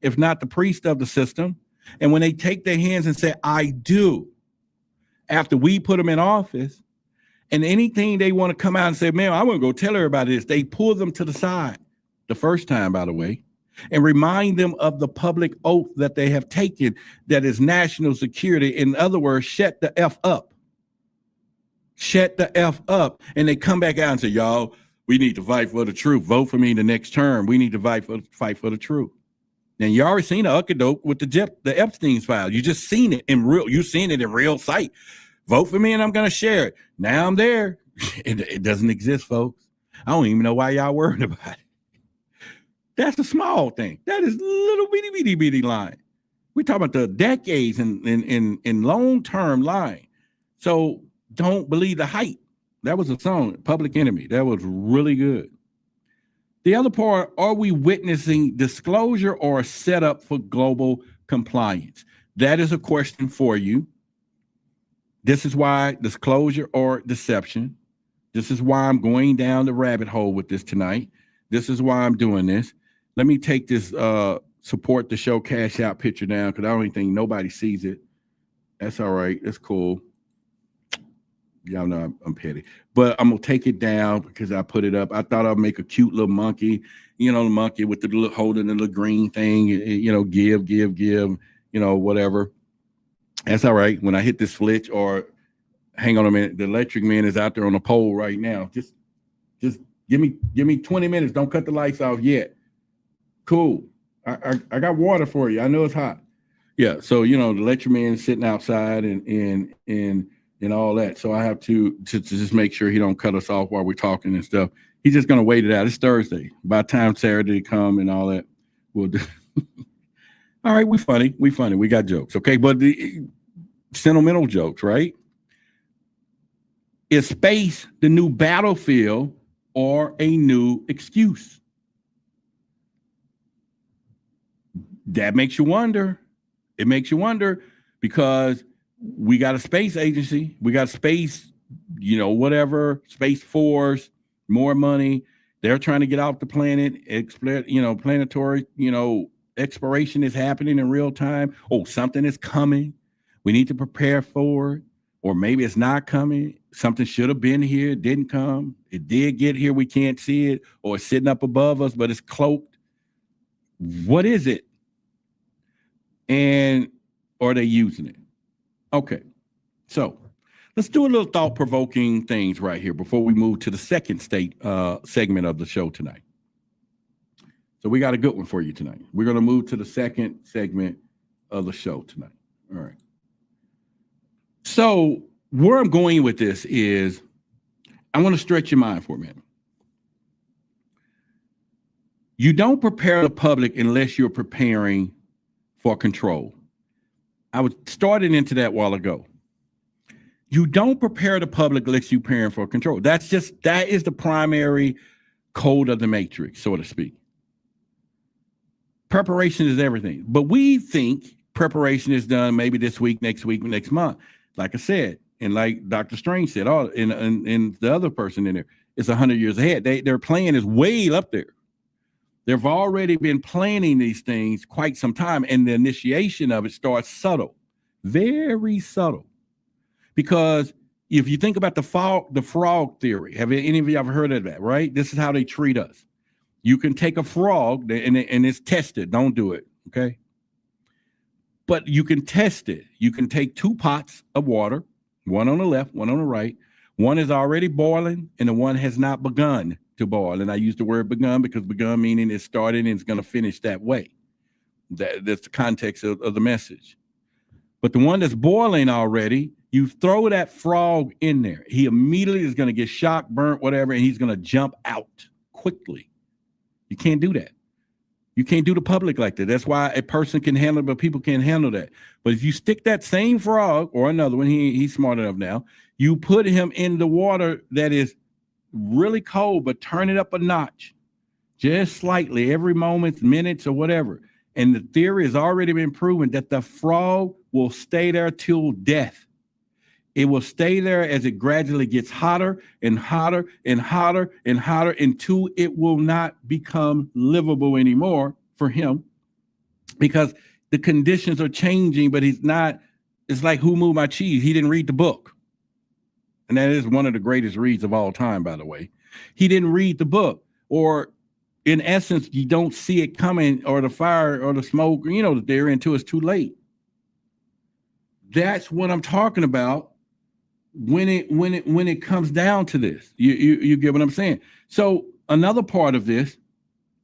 Speaker 1: if not the priest of the system. And when they take their hands and say, I do, after we put them in office, and anything they want to come out and say, man, I want to go tell everybody this, they pull them to the side the first time, by the way, and remind them of the public oath that they have taken, that is national security. In other words, shut the F up. Shut the F up. And they come back out and say, y'all, we need to fight for the truth. Vote for me the next term. We need to fight for the truth. Now, you already seen the ukadoke with the Epstein's file. You just seen it in real. You seen it in real sight. Vote for me and I'm going to share it. Now I'm there. It doesn't exist, folks. I don't even know why y'all worried about it. That's a small thing. That is little bitty line. We talk about the decades in long-term line. So don't believe the hype. That was a song, Public Enemy. That was really good. The other part, are we witnessing disclosure or a setup for global compliance? That is a question for you. This is why disclosure or deception. This is why I'm going down the rabbit hole with this tonight. This is why I'm doing this. Let me take this support the show cash out picture down because I don't even think nobody sees it. That's all right. That's cool. Y'all know I'm petty, but I'm gonna take it down because I put it up. I thought I'd make a cute little monkey, the monkey with the little holding the little green thing, give, whatever. That's all right. When I hit this switch, or hang on a minute, the electric man is out there on the pole right now. Just give me 20 minutes. Don't cut the lights off yet. Cool. I got water for you. I know it's hot. Yeah. So the electric man is sitting outside and all that. So I have to just make sure he don't cut us off while we're talking and stuff. He's just going to wait it out. It's Thursday. By the time Saturday come and all that, we'll do. All right, we funny. We got jokes, okay? But the sentimental jokes, right? Is space the new battlefield or a new excuse? That makes you wonder. It makes you wonder because we got a space agency. We got space, Space Force, more money. They're trying to get off the planet, planetary, exploration is happening in real time. Oh, something is coming. We need to prepare for it. Or maybe it's not coming. Something should have been here. It didn't come. It did get here. We can't see it. Or it's sitting up above us, but it's cloaked. What is it? And are they using it? Okay, so let's do a little thought-provoking things right here before we move to the second segment of the show tonight. So we got a good one for you tonight. We're going to move to the second segment of the show tonight. All right. So where I'm going with this is I want to stretch your mind for a minute. You don't prepare the public unless you're preparing for control. I was starting into that a while ago. You don't prepare the public unless you're preparing for control. That is the primary code of the matrix, so to speak. Preparation is everything. But we think preparation is done maybe this week, next month. Like I said, and like Dr. Strange said, and the other person in there, is 100 years ahead. Their plan is way up there. They've already been planning these things quite some time, and the initiation of it starts subtle, very subtle. Because if you think about the frog theory, have any of you ever heard of that, right? This is how they treat us. You can take a frog, and it's tested. Don't do it, okay? But you can test it. You can take 2 pots of water, one on the left, one on the right. One is already boiling, and the one has not begun to boil. And I use the word begun because begun meaning it started and it's going to finish that way. That's the context of the message. But the one that's boiling already, you throw that frog in there. He immediately is going to get shocked, burnt, whatever, and he's going to jump out quickly. You can't do that. You can't do the public like that. That's why a person can handle it, but people can't handle that. But if you stick that same frog or another one, he's smart enough now, you put him in the water that is really cold, but turn it up a notch, just slightly, every moment, minutes, or whatever. And the theory has already been proven that the frog will stay there till death. It will stay there as it gradually gets hotter and hotter and hotter and hotter until it will not become livable anymore for him, because the conditions are changing, but he's not. It's like Who Moved My Cheese? He didn't read the book. And that is one of the greatest reads of all time, by the way. He didn't read the book, or in essence, you don't see it coming, or the fire or the smoke, that they're into it's too late. That's what I'm talking about. When it comes down to this, you get what I'm saying. So another part of this,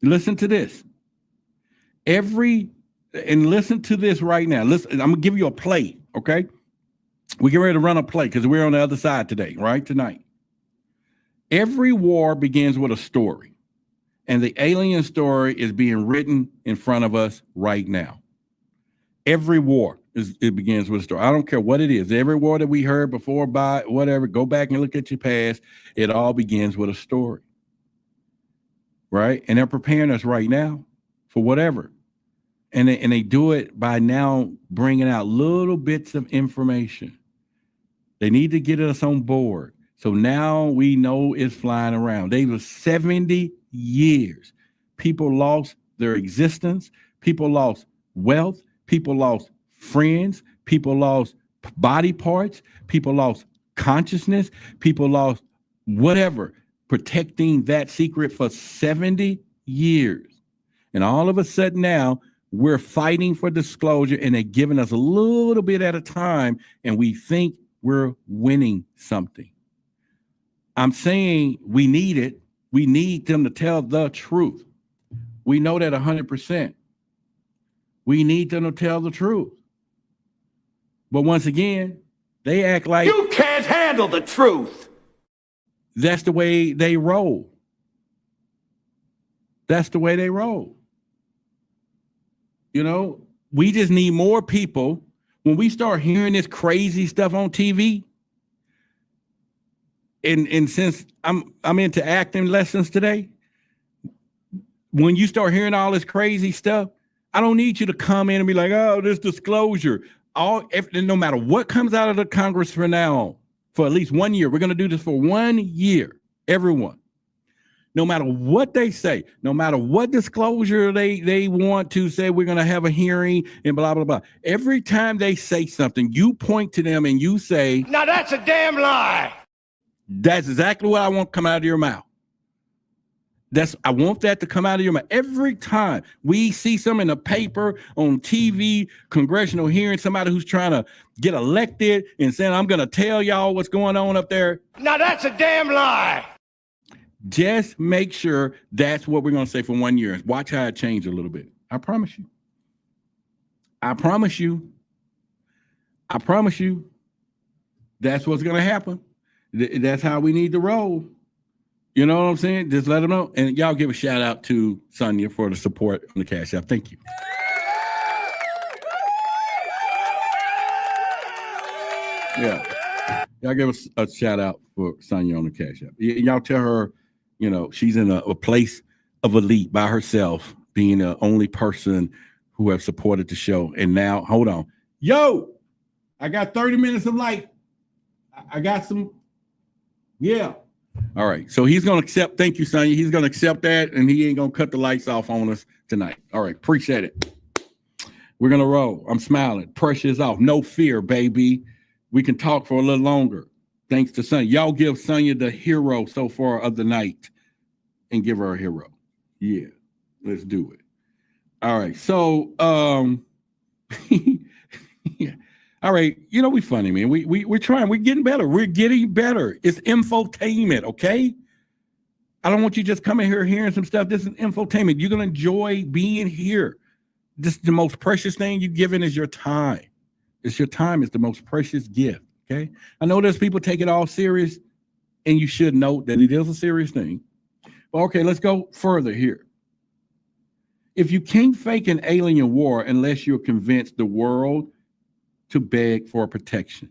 Speaker 1: listen to this. Listen to this right now. Listen, I'm gonna give you a play, okay? We get ready to run a play because we're on the other side today, right? Tonight. Every war begins with a story, and the alien story is being written in front of us right now. Every war. It begins with a story. I don't care what it is. Every war that we heard before, by whatever, go back and look at your past. It all begins with a story, right? And they're preparing us right now for whatever. And they do it by now bringing out little bits of information. They need to get us on board. So now we know it's flying around. They were 70 years. People lost their existence. People lost wealth. People lost friends, people lost body parts, people lost consciousness, people lost whatever, protecting that secret for 70 years. And all of a sudden now we're fighting for disclosure, and they're giving us a little bit at a time, and we think we're winning something. I'm saying we need it. We need them to tell the truth. We know that 100%. We need them to tell the truth. But once again, they act like
Speaker 2: you can't handle the truth.
Speaker 1: That's the way they roll. That's the way they roll. We just need more people. When we start hearing this crazy stuff on TV, and since I'm into acting lessons today, when you start hearing all this crazy stuff, I don't need you to come in and be like, oh, this disclosure. No matter what comes out of the Congress from now on, for at least 1 year, we're going to do this for 1 year, everyone. No matter what they say, no matter what disclosure they want to say, we're going to have a hearing and blah, blah, blah. Every time they say something, you point to them and you say,
Speaker 2: now that's a damn lie.
Speaker 1: That's exactly what I want to come out of your mouth. I want that to come out of your mouth. Every time we see some in the paper, on TV, congressional hearing, somebody who's trying to get elected and saying, I'm going to tell y'all what's going on up there.
Speaker 2: Now that's a damn lie.
Speaker 1: Just make sure that's what we're going to say for 1 year. Watch how it changes a little bit. I promise you. I promise you. I promise you. That's what's going to happen. That's how we need to roll. You know what I'm saying? Just let them know. And y'all give a shout out to Sonia for the support on the Cash App. Thank you. Yeah. Y'all give us a shout out for Sonia on the Cash App. Y'all tell her, she's in a place of elite by herself, being the only person who have supported the show. And now, hold on. Yo, I got 30 minutes of light. I got some. Yeah. All right. So he's going to accept. Thank you, Sonya. He's going to accept that, and he ain't going to cut the lights off on us tonight. All right. Appreciate it. We're going to roll. I'm smiling. Pressure's off. No fear, baby. We can talk for a little longer. Thanks to Sonya. Y'all give Sonya the hero so far of the night and give her a hero. Yeah. Let's do it. All right. So, yeah. All right. You know, we funny, man. We're trying. We're getting better. We're getting better. It's infotainment, okay? I don't want you just coming here hearing some stuff. This is infotainment. You're going to enjoy being here. This the most precious thing you're given is your time. It's your time. It's the most precious gift, okay? I know there's people take it all serious, and you should note that it is a serious thing. But okay, let's go further here. If you can't fake an alien war unless you're convinced the world to beg for protection.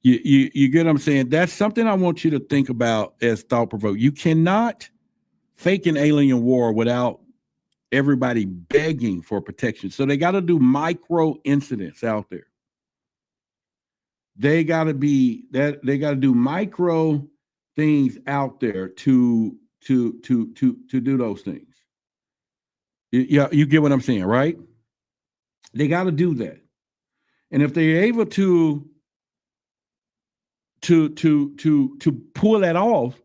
Speaker 1: You get what I'm saying? That's something I want you to think about as thought-provoking. You cannot fake an alien war without everybody begging for protection. So they got to do micro incidents out there. They got to do micro things out there to do those things. Yeah, you get what I'm saying, right? They got to do that. And if they're able to pull that off,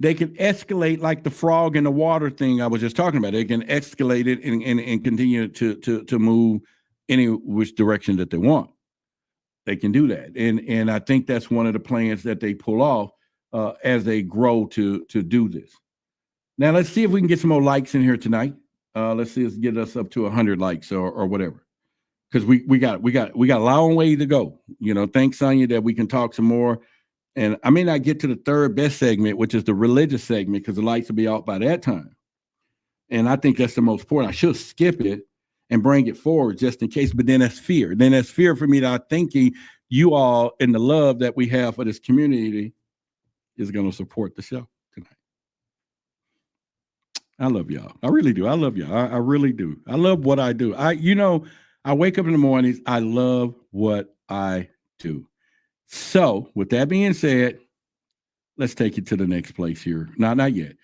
Speaker 1: they can escalate like the frog in the water thing I was just talking about. They can escalate it and continue to move any which direction that they want. They can do that. And I think that's one of the plans that they pull off as they grow to do this. Now let's see if we can get some more likes in here tonight. Let's see, let's get us up to 100 likes or whatever. Because we got a long way to go. You know, thanks, Sonya, that we can talk some more. And I may not get to the third best segment, which is the religious segment, because the lights will be out by that time. And I think that's the most important. I should skip it and bring it forward just in case. But then that's fear. Then that's fear for me that I'm thinking you all and the love that we have for this community is going to support the show tonight. I love y'all. I really do. I love y'all. I really do. I love what I do. I wake up in the mornings. I love what I do. So with that being said, let's take it to the next place here. No, not yet.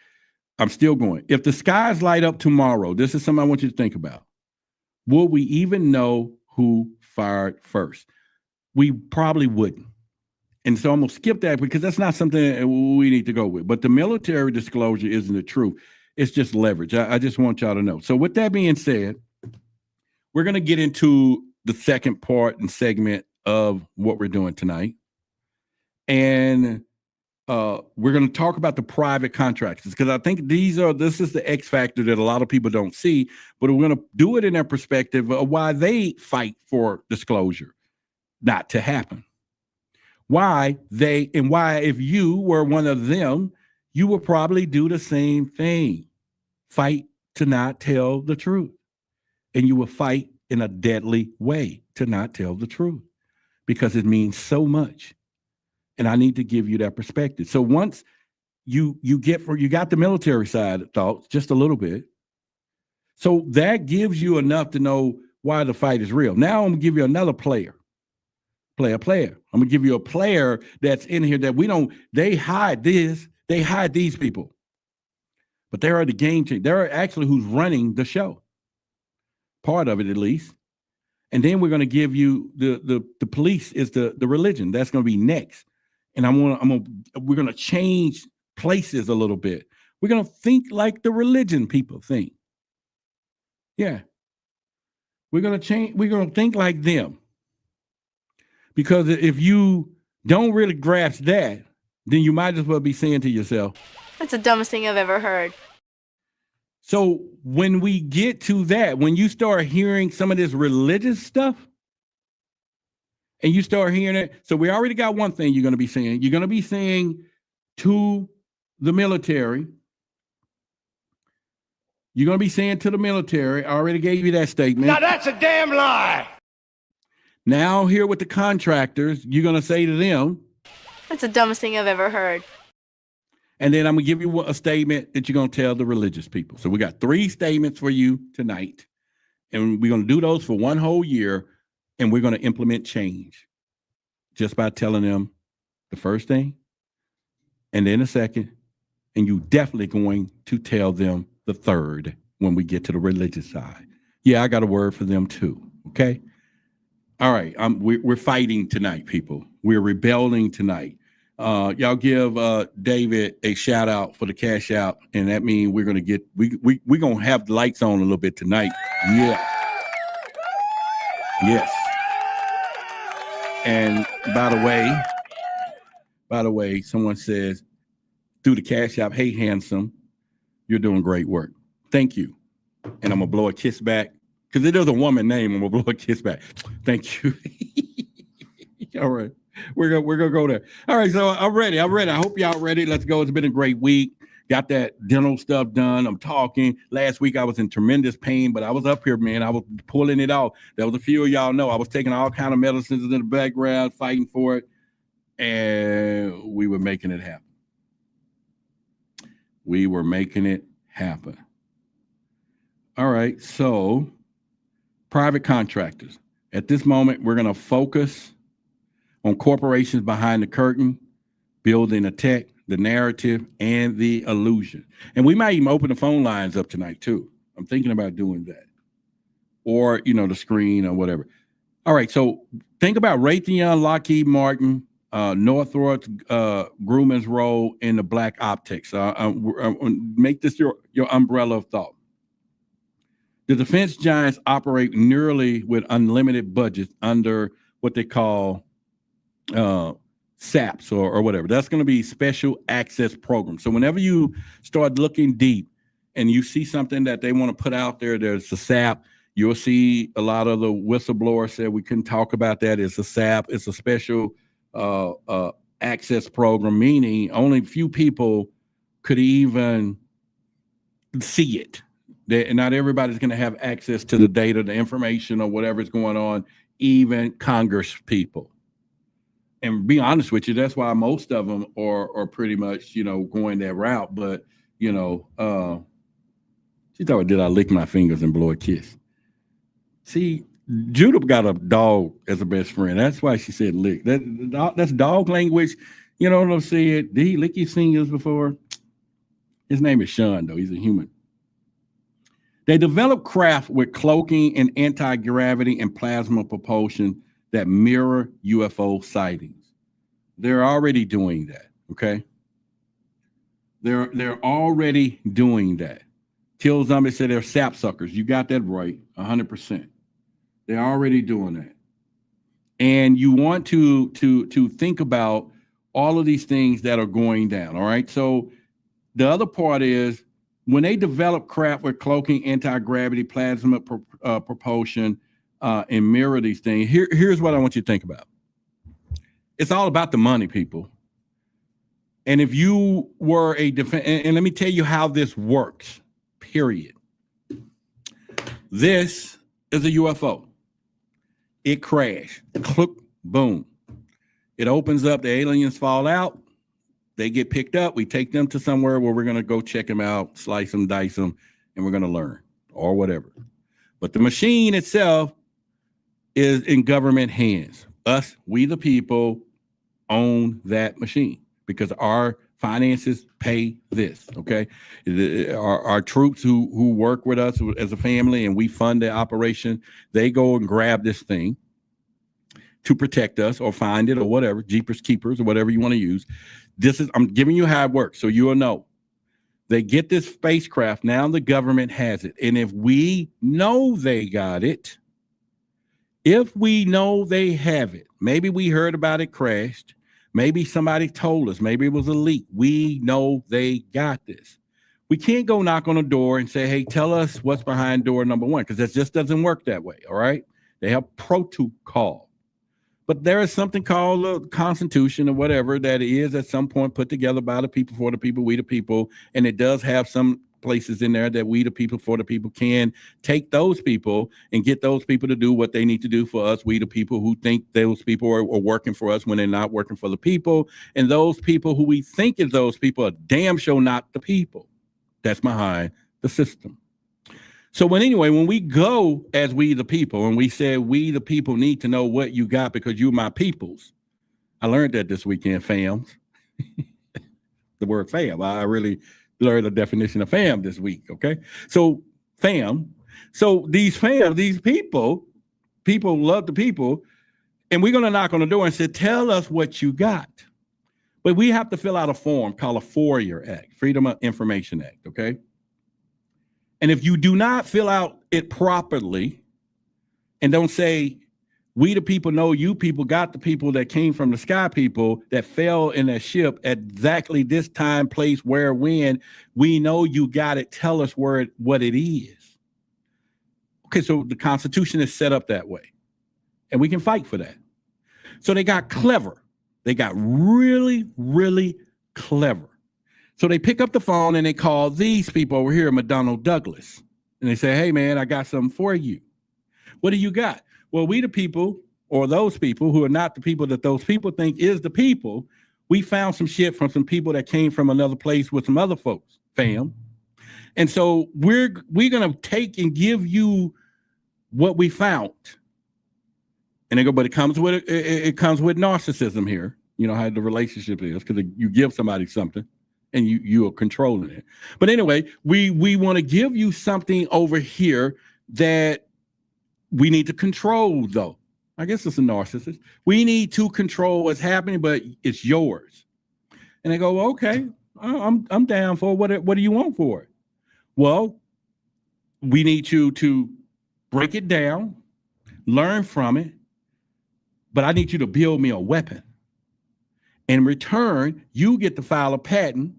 Speaker 1: I'm still going. If the skies light up tomorrow, this is something I want you to think about. Will we even know who fired first? We probably wouldn't. And so I'm going to skip that because that's not something we need to go with. But the military disclosure isn't the truth. It's just leverage. I just want y'all to know. So with that being said, we're going to get into the second part and segment of what we're doing tonight. And we're going to talk about the private contractors because I think this is the X factor that a lot of people don't see, but we're going to do it in their perspective of why they fight for disclosure not to happen. Why if you were one of them, you would probably do the same thing. Fight to not tell the truth. And you will fight in a deadly way to not tell the truth because it means so much. And I need to give you that perspective. So once you got the military side of thoughts just a little bit. So that gives you enough to know why the fight is real. Now I'm going to give you another player. I'm going to give you a player that's in here that they hide this. They hide these people. But they are the game changer. They're actually who's running the show. Part of it, at least. And then we're going to give you the police is the religion. That's going to be next. And we're going to change places a little bit. We're going to think like the religion people think. Yeah. We're going to think like them. Because if you don't really grasp that, then you might as well be saying to yourself,
Speaker 3: that's the dumbest thing I've ever heard.
Speaker 1: So when we get to that, when you start hearing some of this religious stuff, and you start hearing it, so we already got one thing you're going to be saying. You're going to be saying to the military, I already gave you that statement.
Speaker 2: Now that's a damn lie.
Speaker 1: Now here with the contractors, you're going to say to them,
Speaker 3: that's the dumbest thing I've ever heard.
Speaker 1: And then I'm going to give you a statement that you're going to tell the religious people. So we got 3 statements for you tonight. And we're going to do those for 1 whole year. And we're going to implement change just by telling them the first thing and then the second and you definitely going to tell them the third when we get to the religious side. Yeah, I got a word for them too. Okay. All right. We're fighting tonight, people. We're rebelling tonight. Y'all give David a shout out for the cash out, and that means we're gonna get we're gonna have the lights on a little bit tonight. Yeah. Yes. And by the way, someone says through the cash app, hey handsome, you're doing great work. Thank you. And I'm gonna blow a kiss back. Because it is a woman name, I'm gonna blow a kiss back. Thank you. All right. We're gonna go there. All right, so I'm ready. I hope y'all ready. Let's go. It's been a great week. Got that dental stuff done. I'm talking. Last week I was in tremendous pain, but I was up here, man. I was pulling it off. There was a few of y'all know I was taking all kind of medicines in the background, fighting for it, and we were making it happen. We were making it happen. All right, so private contractors. At this moment, we're going to focus on corporations behind the curtain, building the tech, the narrative, and the illusion. And we might even open the phone lines up tonight, too. I'm thinking about doing that. Or, the screen or whatever. All right, so think about Raytheon, Lockheed Martin, Northrop Grumman's role in the black optics. Make this your umbrella of thought. The defense giants operate nearly with unlimited budgets under what they call SAPs or whatever. That's going to be special access programs. So whenever you start looking deep and you see something that they want to put out there, there's a SAP. You'll see a lot of the whistleblowers said we couldn't talk about that. It's a SAP. It's a special access program, meaning only few people could even see it. Not everybody's going to have access to the data, the information, or whatever's going on, even Congress people. And be honest with you, that's why most of them are pretty much, going that route. But, she thought, did I lick my fingers and blow a kiss? See, Judah got a dog as a best friend. That's why she said lick. That's dog language. You know what I'm saying? Did he lick his fingers before? His name is Sean, though. He's a human. They develop craft with cloaking and anti-gravity and plasma propulsion that mirror UFO sightings. They're already doing that, okay? They're already doing that. Kill Zombie said they're sapsuckers. You got that right, 100%. They're already doing that. And you want to think about all of these things that are going down, all right? So the other part is, when they develop craft with cloaking, anti-gravity, plasma propulsion, and mirror these things, here's what I want you to think about. It's all about the money, people. And if you were and let me tell you how this works, period. This is a UFO. It crashed. Click, boom. It opens up, the aliens fall out. They get picked up. We take them to somewhere where we're going to go check them out, slice them, dice them, and we're going to learn or whatever. But the machine itself is in government hands. Us, we the people, own that machine because our finances pay this, okay? Our troops who work with us as a family and we fund the operation, they go and grab this thing to protect us or find it or whatever, Jeepers Keepers or whatever you want to use. I'm giving you how it works so you'll know. They get this spacecraft. Now the government has it. And if we know they got it, if we know they have it, maybe we heard about it crashed, maybe somebody told us, maybe it was a leak. We know they got this. We can't go knock on a door and say, hey, tell us what's behind door number one, because that just doesn't work that way, all right? They have protocol. But there is something called a constitution or whatever that is at some point put together by the people, for the people, we the people. And it does have some places in there that we the people, for the people can take those people and get those people to do what they need to do for us, we the people who think those people are working for us when they're not working for the people. And those people who we think is those people are damn sure not the people. That's behind the system. So when we go as we the people and we say we the people need to know what you got because you're my peoples. I learned that this weekend, fams. the word fam. I really learned the definition of fam this week. Okay. So fam. So these people love the people. And we're going to knock on the door and say, tell us what you got. But we have to fill out a form called a FOIA Act, Freedom of Information Act. Okay. And if you do not fill out it properly and don't say, we the people know you people got the people that came from the sky people that fell in that ship at exactly this time, place, where, when, we know you got it. Tell us what it is. Okay, so the Constitution is set up that way. And we can fight for that. So they got clever. They got really, really clever. So they pick up the phone and they call these people over here, McDonnell Douglas. And they say, hey, man, I got something for you. What do you got? Well, we the people, or those people who are not the people that those people think is the people, we found some shit from some people that came from another place with some other folks, fam. And so we're going to take and give you what we found. And they go, but it comes with narcissism here. You know how the relationship is, because you give somebody something and you are controlling it. But anyway, we want to give you something over here that we need to control, though. I guess it's a narcissist. We need to control what's happening, but it's yours. And they go, well, okay, I'm down for it. What do you want for it? Well, we need you to break it down, learn from it, but I need you to build me a weapon. In return, you get to file a patent,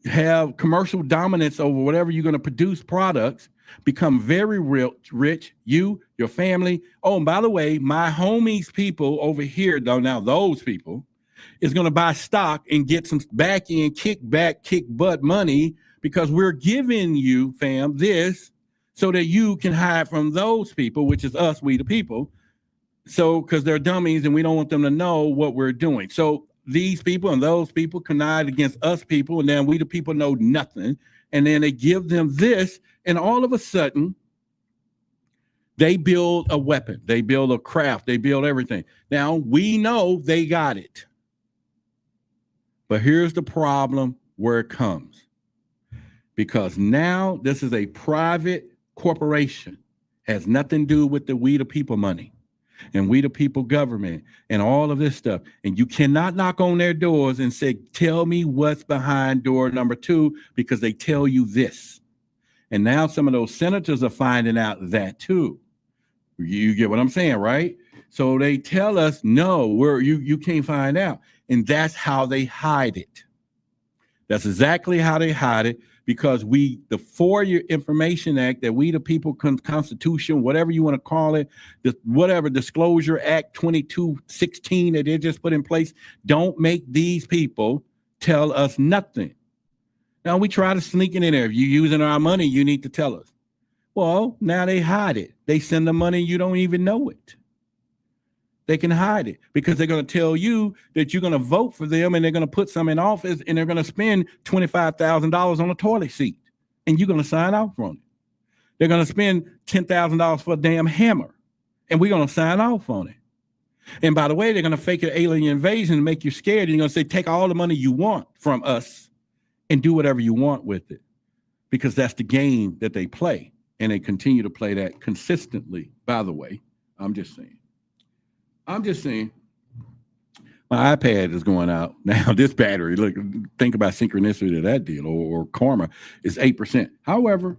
Speaker 1: have commercial dominance over whatever you're going to produce products, become very rich, you, your family. Oh, and by the way, my homies people over here, though, now those people is going to buy stock and get some back end kick butt money, because we're giving you, fam, this so that you can hide from those people, which is us, we the people. So, because they're dummies and we don't want them to know what we're doing. So these people and those people connive against us people, and then we the people know nothing. And then they give them this, and all of a sudden, they build a weapon. They build a craft. They build everything. Now, we know they got it. But here's the problem where it comes. Because now this is a private corporation. Has nothing to do with the we the people money and we the people government and all of this stuff. And you cannot knock on their doors and say, tell me what's behind door number 2, because they tell you this. And now some of those senators are finding out that too. You get what I'm saying, right? So they tell us, no, you can't find out. And that's how they hide it. That's exactly how they hide it, because the FOIA Information Act that we the people Constitution, whatever you want to call it, whatever Disclosure Act 2216 that they just put in place, don't make these people tell us nothing. Now we try to sneak it in there. If you're using our money, you need to tell us. Well, now they hide it. They send the money, you don't even know it. They can hide it because they're going to tell you that you're going to vote for them, and they're going to put some in office, and they're going to spend $25,000 on a toilet seat, and you're going to sign off on it. They're going to spend $10,000 for a damn hammer, and we're going to sign off on it. And by the way, they're going to fake an alien invasion and make you scared. And you're going to say, take all the money you want from us and do whatever you want with it, because that's the game that they play, and they continue to play that consistently. By the way, I'm just saying. My iPad is going out now. This battery, look, think about synchronicity of that deal, or karma, is 8%. However,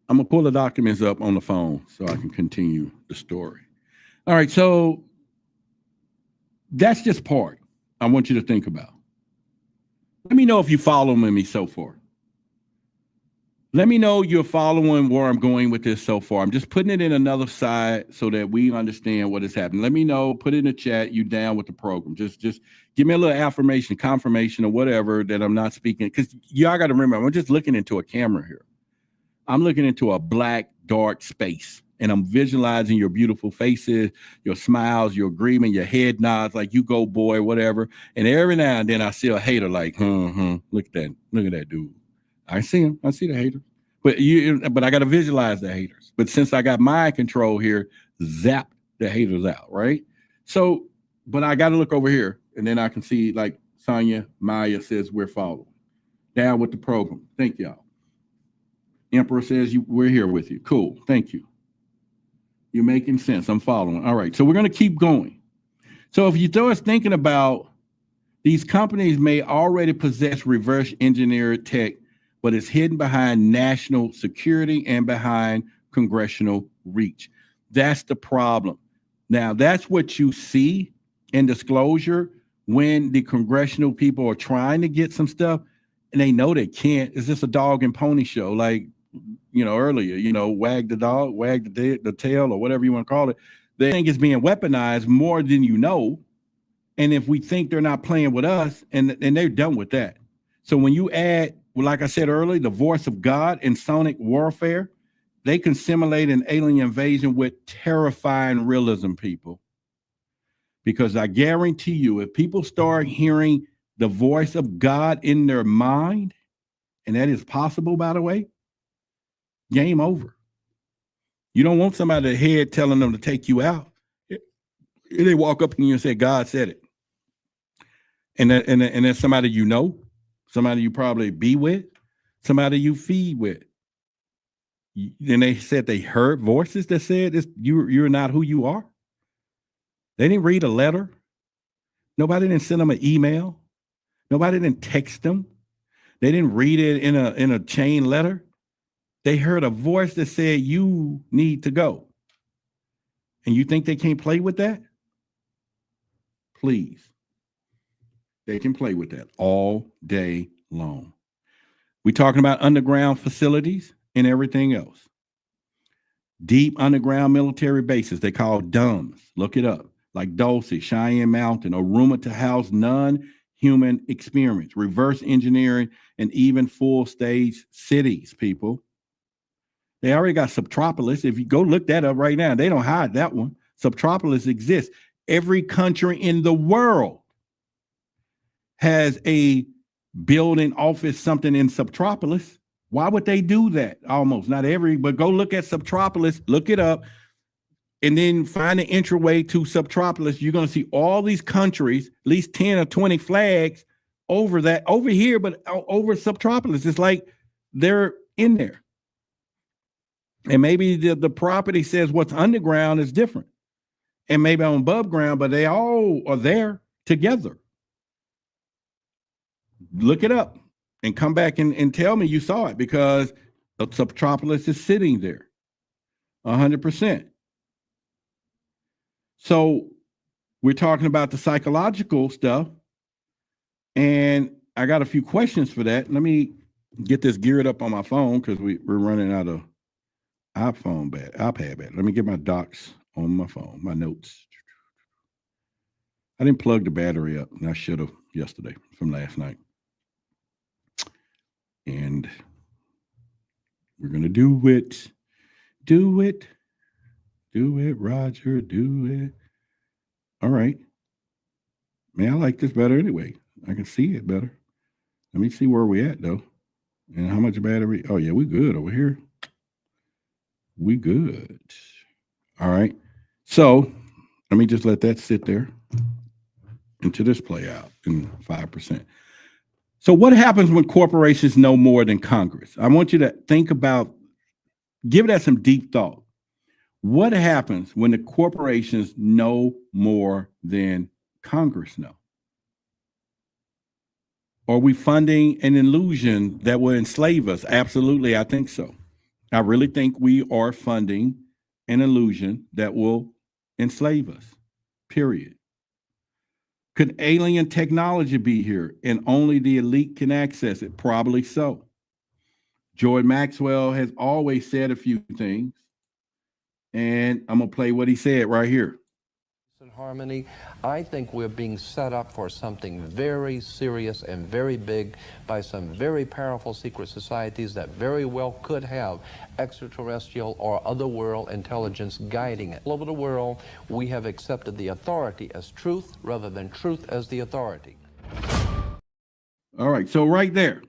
Speaker 1: I'm gonna pull the documents up on the phone so I can continue the story. All right, so that's just part I want you to think about. Let me know if you follow me so far. Let me know you're following where I'm going with this so far. I'm just putting it in another side so that we understand what is happening. Let me know, put it in the chat, you down with the program. Just give me a little affirmation, confirmation, or whatever that I'm not speaking. Because y'all got to remember, I'm just looking into a camera here. I'm looking into a black, dark space. And I'm visualizing your beautiful faces, your smiles, your agreement, your head nods, like you go, boy, whatever. And every now and then I see a hater like, look at that dude. I see him. I see the haters. But I got to visualize the haters. But since I got mind control here, zap the haters out, right? So, but I got to look over here, and then I can see like Sonia Maya says we're following. Down with the program. Thank y'all. Emperor says we're here with you. Cool. Thank you. You're making sense. I'm following. All right. So we're going to keep going. So if you throw us thinking about these companies may already possess reverse engineered tech, but it's hidden behind national security and behind congressional reach. That's the problem. Now, that's what you see in Disclosure when the congressional people are trying to get some stuff and they know they can't. It's just a dog and pony show, like, earlier, wag the dog, wag the tail, or whatever you want to call it. They think it's being weaponized more than you know. And if we think they're not playing with us, and they're done with that. So when you add, like I said earlier, the voice of God in sonic warfare, they can simulate an alien invasion with terrifying realism, people. Because I guarantee you, if people start hearing the voice of God in their mind, and that is possible, by the way, game over. You don't want somebody at the head telling them to take you out. They walk up to you and say, God said it. And then somebody somebody you probably be with, somebody you feed with. And they said they heard voices that said this, you're not who you are. They didn't read a letter. Nobody didn't send them an email. Nobody didn't text them. They didn't read it in a chain letter. They heard a voice that said, you need to go. And you think they can't play with that? Please. They can play with that all day long. We're talking about underground facilities and everything else. Deep underground military bases, they call DUMBs. Look it up. Like Dulce, Cheyenne Mountain, are rumored to house non-human experiments, reverse engineering, and even full-stage cities, people. They already got Subtropolis. If you go look that up right now, they don't hide that one. Subtropolis exists. Every country in the world has a building, office, something in Subtropolis. Why would they do that? Almost, not every, but go look at Subtropolis, look it up, and then find an entryway to Subtropolis. You're going to see all these countries, at least 10 or 20 flags over here, but over Subtropolis. It's like they're in there. And maybe the property says what's underground is different. And maybe on above ground, but they all are there together. Look it up and come back and tell me you saw it, because the Subtropolis is sitting there 100%. So we're talking about the psychological stuff, and I got a few questions for that. Let me get this geared up on my phone because we're running out of iPad battery. Let me get my docs on my phone, my notes. I didn't plug the battery up, and I should have yesterday from last night. And we're going to do it, Roger, do it. All right. Man, I like this better anyway. I can see it better. Let me see where we at, though. And how much battery? Oh, yeah, we good over here. We good. All right. So let me just let that sit there until this play out in 5%. So what happens when corporations know more than Congress? I want you to think about, give that some deep thought. What happens when the corporations know more than Congress know? Are we funding an illusion that will enslave us? Absolutely, I think so. I really think we are funding an illusion that will enslave us, period. Could alien technology be here and only the elite can access it? Probably so. George Maxwell has always said a few things, and I'm going to play what he said right here.
Speaker 4: In harmony, I think we're being set up for something very serious and very big by some very powerful secret societies that very well could have extraterrestrial or otherworld intelligence guiding it. All over the world, we have accepted the authority as truth rather than truth as the authority.
Speaker 1: All right, so right there,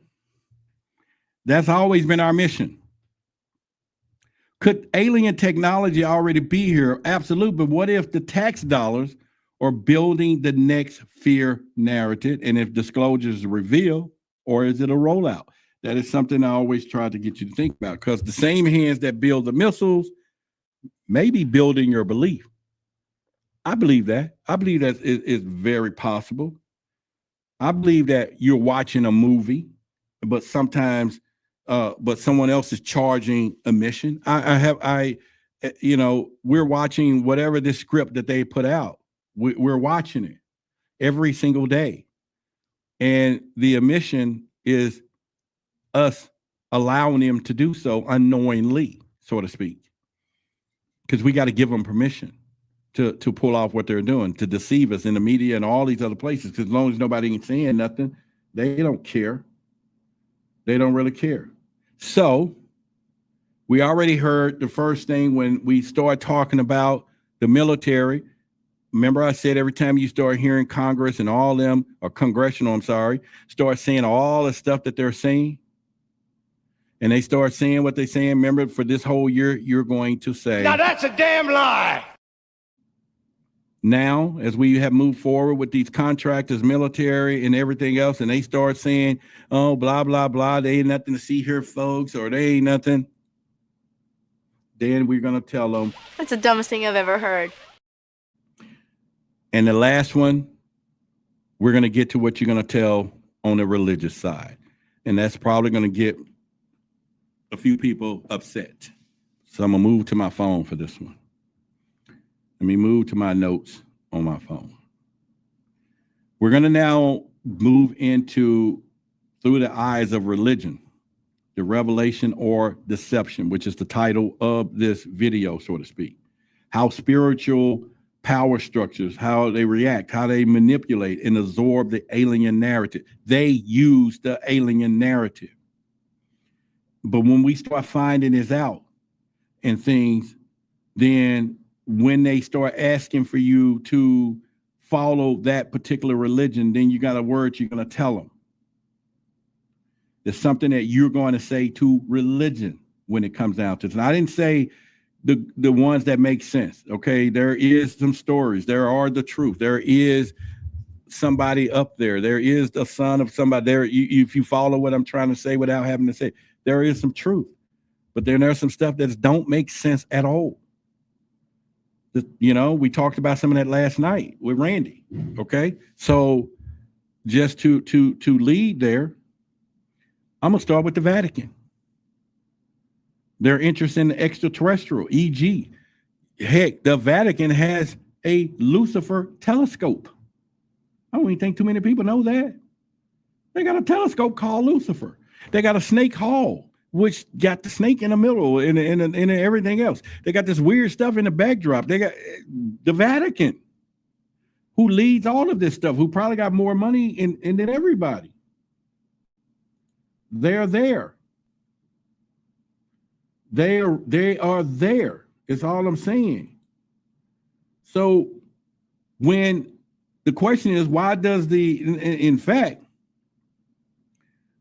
Speaker 1: that's always been our mission. Could alien technology already be here? Absolutely. But what if the tax dollars or building the next fear narrative? And if disclosure is a reveal, or is it a rollout? That is something I always try to get you to think about, because the same hands that build the missiles may be building your belief. I believe that. I believe that is very possible. I believe that you're watching a movie, but sometimes, but someone else is charging a mission. We're watching whatever this script that they put out. We're watching it every single day. And the omission is us allowing them to do so unknowingly, so to speak. Because we got to give them permission to pull off what they're doing, to deceive us in the media and all these other places. Because as long as nobody ain't saying nothing, they don't care. They don't really care. So we already heard the first thing when we start talking about the military. Remember, I said every time you start hearing Congress and all them, or congressional, start saying all the stuff that they're saying, and they start saying what they're saying, remember, for this whole year, you're going to say,
Speaker 2: Now that's a damn lie.
Speaker 1: Now, as we have moved forward with these contractors, military, and everything else, and they start saying, oh, blah, blah, blah, they ain't nothing to see here, folks, or they ain't nothing, then we're going to tell them.
Speaker 3: That's the dumbest thing I've ever heard.
Speaker 1: And the last one, we're going to get to what you're going to tell on the religious side. And that's probably going to get a few people upset. So I'm going to move to my phone for this one. Let me move to my notes on my phone. We're going to now move into through the eyes of religion, the revelation or deception, which is the title of this video, so to speak. How spiritual power structures, how they react, how they manipulate and absorb the alien narrative. They use the alien narrative. But when we start finding this out and things, then when they start asking for you to follow that particular religion, then you got a word you're going to tell them. There's something that you're going to say to religion when it comes down to it. And I didn't say the ones that make sense. Okay, there is some stories. There are the truth. There is somebody up there. There is the son of somebody there. If you follow what I'm trying to say without having to say, there is some truth. But then there's some stuff that don't make sense at all. We talked about some of that last night with Randy. Okay, so just to lead there, I'm gonna start with the Vatican. Their interest in the extraterrestrial, e.g., heck, the Vatican has a Lucifer telescope. I don't even think too many people know that. They got a telescope called Lucifer. They got a snake hall, which got the snake in the middle and everything else. They got this weird stuff in the backdrop. They got the Vatican, who leads all of this stuff, who probably got more money than everybody. They're there. They are there. It's all I'm saying. So when the question is, why does the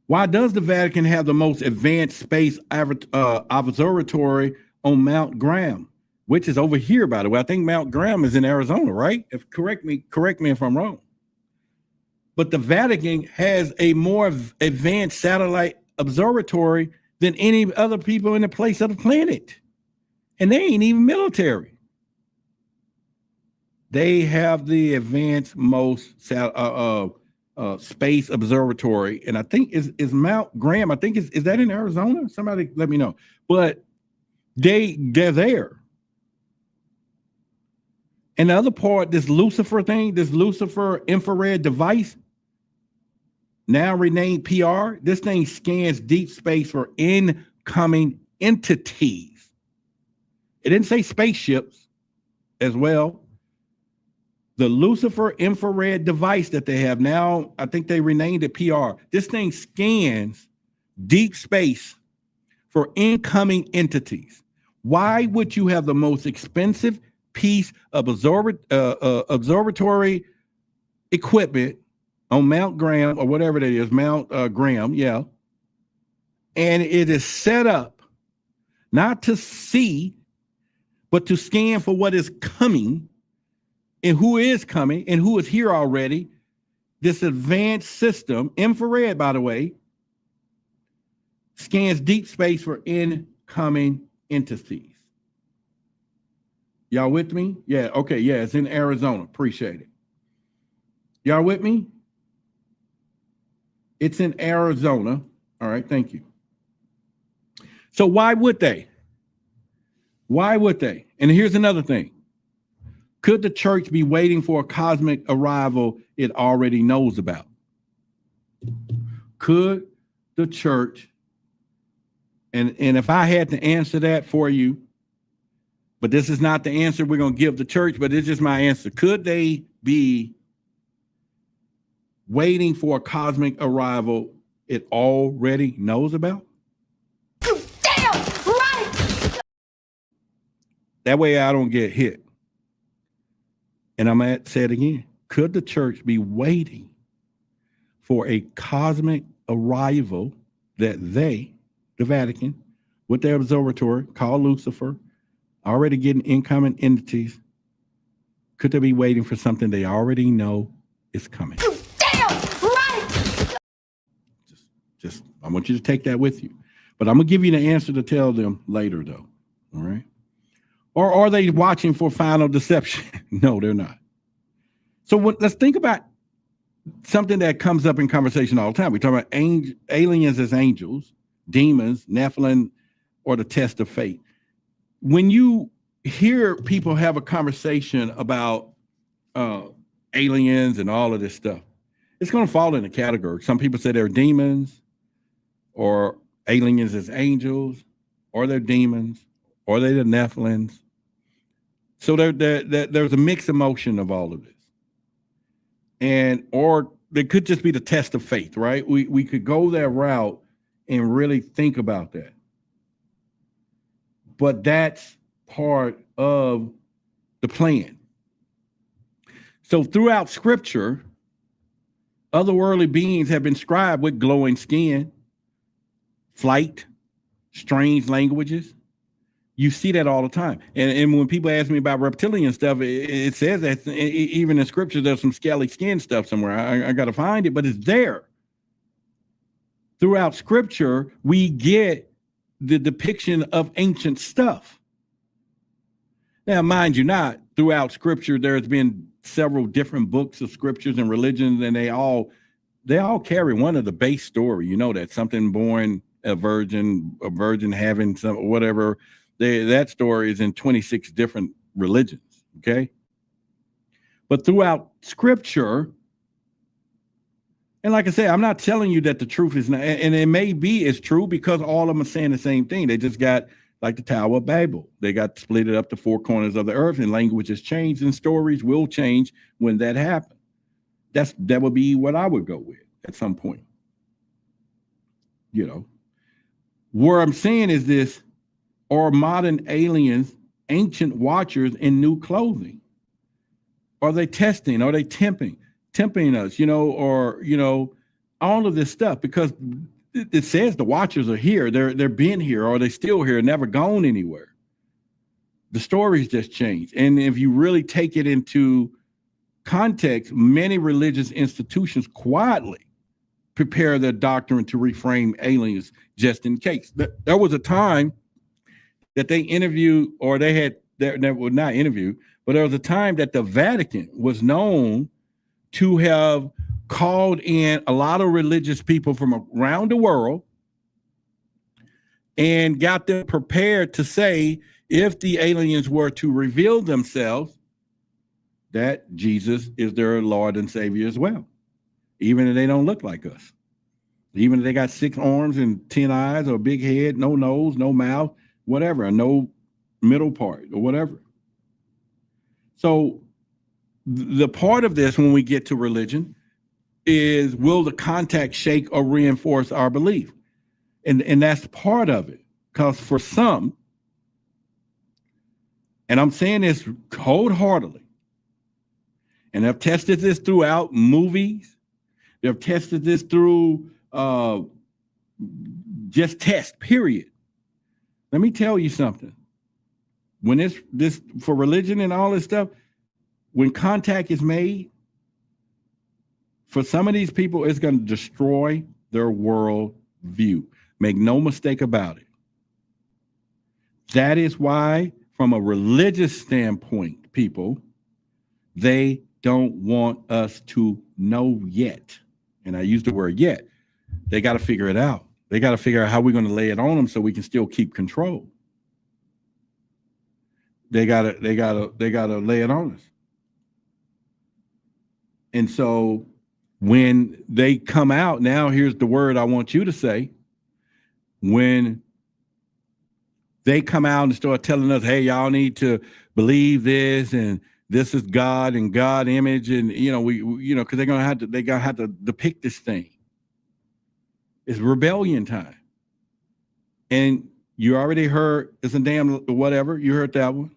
Speaker 1: Vatican have the most advanced space observatory on Mount Graham, which is over here, by the way? I think Mount Graham is in Arizona, right? Correct me if I'm wrong. But the Vatican has a more advanced satellite observatory than any other people in the place of the planet. And they ain't even military. They have the advanced most space observatory. And I think is Mount Graham, I think is that in Arizona? Somebody let me know. But they're there. And the other part, this Lucifer thing, this Lucifer infrared device, now renamed PR, this thing scans deep space for incoming entities. It didn't say spaceships as well. The Lucifer infrared device that they have now, I think they renamed it PR. This thing scans deep space for incoming entities. Why would you have the most expensive piece of observatory equipment on Mount Graham, or whatever that is, Mount Graham, yeah. And it is set up not to see, but to scan for what is coming and who is coming and who is here already. This advanced system, infrared, by the way, scans deep space for incoming entities. Y'all with me? Yeah, okay, yeah, it's in Arizona. Appreciate it. Y'all with me? It's in Arizona. All right, thank you. So why would they? Why would they? And here's another thing. Could the church be waiting for a cosmic arrival it already knows about? Could the church, and if I had to answer that for you, but this is not the answer we're going to give the church, but it's just my answer. Could they be waiting for a cosmic arrival it already knows about?
Speaker 5: You damn right!
Speaker 1: That way I don't get hit. And I'm going to say it again. Could the church be waiting for a cosmic arrival that they, the Vatican, with their observatory called Lucifer, already getting incoming entities, could they be waiting for something they already know is coming?
Speaker 5: You damn right!
Speaker 1: Just I want you to take that with you. But I'm going to give you the answer to tell them later, though. All right? Or are they watching for final deception? No, they're not. So let's think about something that comes up in conversation all the time. We talk about aliens as angels, demons, Nephilim, or the test of fate. When you hear people have a conversation about aliens and all of this stuff, it's going to fall in a category. Some people say they're demons, or aliens as angels, or they're demons, or they're the Nephilims. So there's a mixed emotion of all of this. Or it could just be the test of faith, right? We could go that route and really think about that. But that's part of the plan. So throughout scripture, otherworldly beings have been described with glowing skin, flight, strange languages. You see that all the time. And when people ask me about reptilian stuff, it says that even in scripture, there's some scaly skin stuff somewhere. I got to find it, but it's there. Throughout scripture, we get the depiction of ancient stuff. Now, mind you not, throughout scripture, there's been several different books of scriptures and religions, and they all carry one of the base story. You know that something born a virgin having some whatever. That story is in 26 different religions, okay? But throughout scripture, and like I said, I'm not telling you that the truth is not, and it may be it's true because all of them are saying the same thing. They just got like the Tower of Babel. They got split it up to four corners of the earth, and languages change and stories will change when that happens. That would be what I would go with at some point. You know, where I'm saying is this: are modern aliens ancient watchers in new clothing? Are they testing? Are they tempting us, or all of this stuff? Because it says the watchers are here. They're been here, or they still here, never gone anywhere. The stories just changed. And if you really take it into context, many religious institutions quietly prepare their doctrine to reframe aliens just in case. There was a time that they interviewed, or they had, that would not interview, but there was a time that the Vatican was known to have called in a lot of religious people from around the world and got them prepared to say, if the aliens were to reveal themselves, that Jesus is their Lord and Savior as well, even if they don't look like us. Even if they got 6 arms and 10 eyes, or a big head, no nose, no mouth, whatever, no middle part or whatever. So the part of this, when we get to religion, is will the contact shake or reinforce our belief? And that's part of it. Because for some, and I'm saying this wholeheartedly, and I've tested this throughout movies, they've tested this through just test, period. Let me tell you something. When it's this for religion and all this stuff, when contact is made, for some of these people, it's going to destroy their world view. Make no mistake about it. That is why, from a religious standpoint, people, they don't want us to know yet. And I use the word yet. They got to figure it out. They got to figure out how we're going to lay it on them so we can still keep control. They gotta lay it on us. And so when they come out, now here's the word I want you to say. When they come out and start telling us, hey, y'all need to believe this, and this is God and God image, and because they're gonna have to depict this thing. It's rebellion time. And you already heard it's a damn whatever. You heard that one.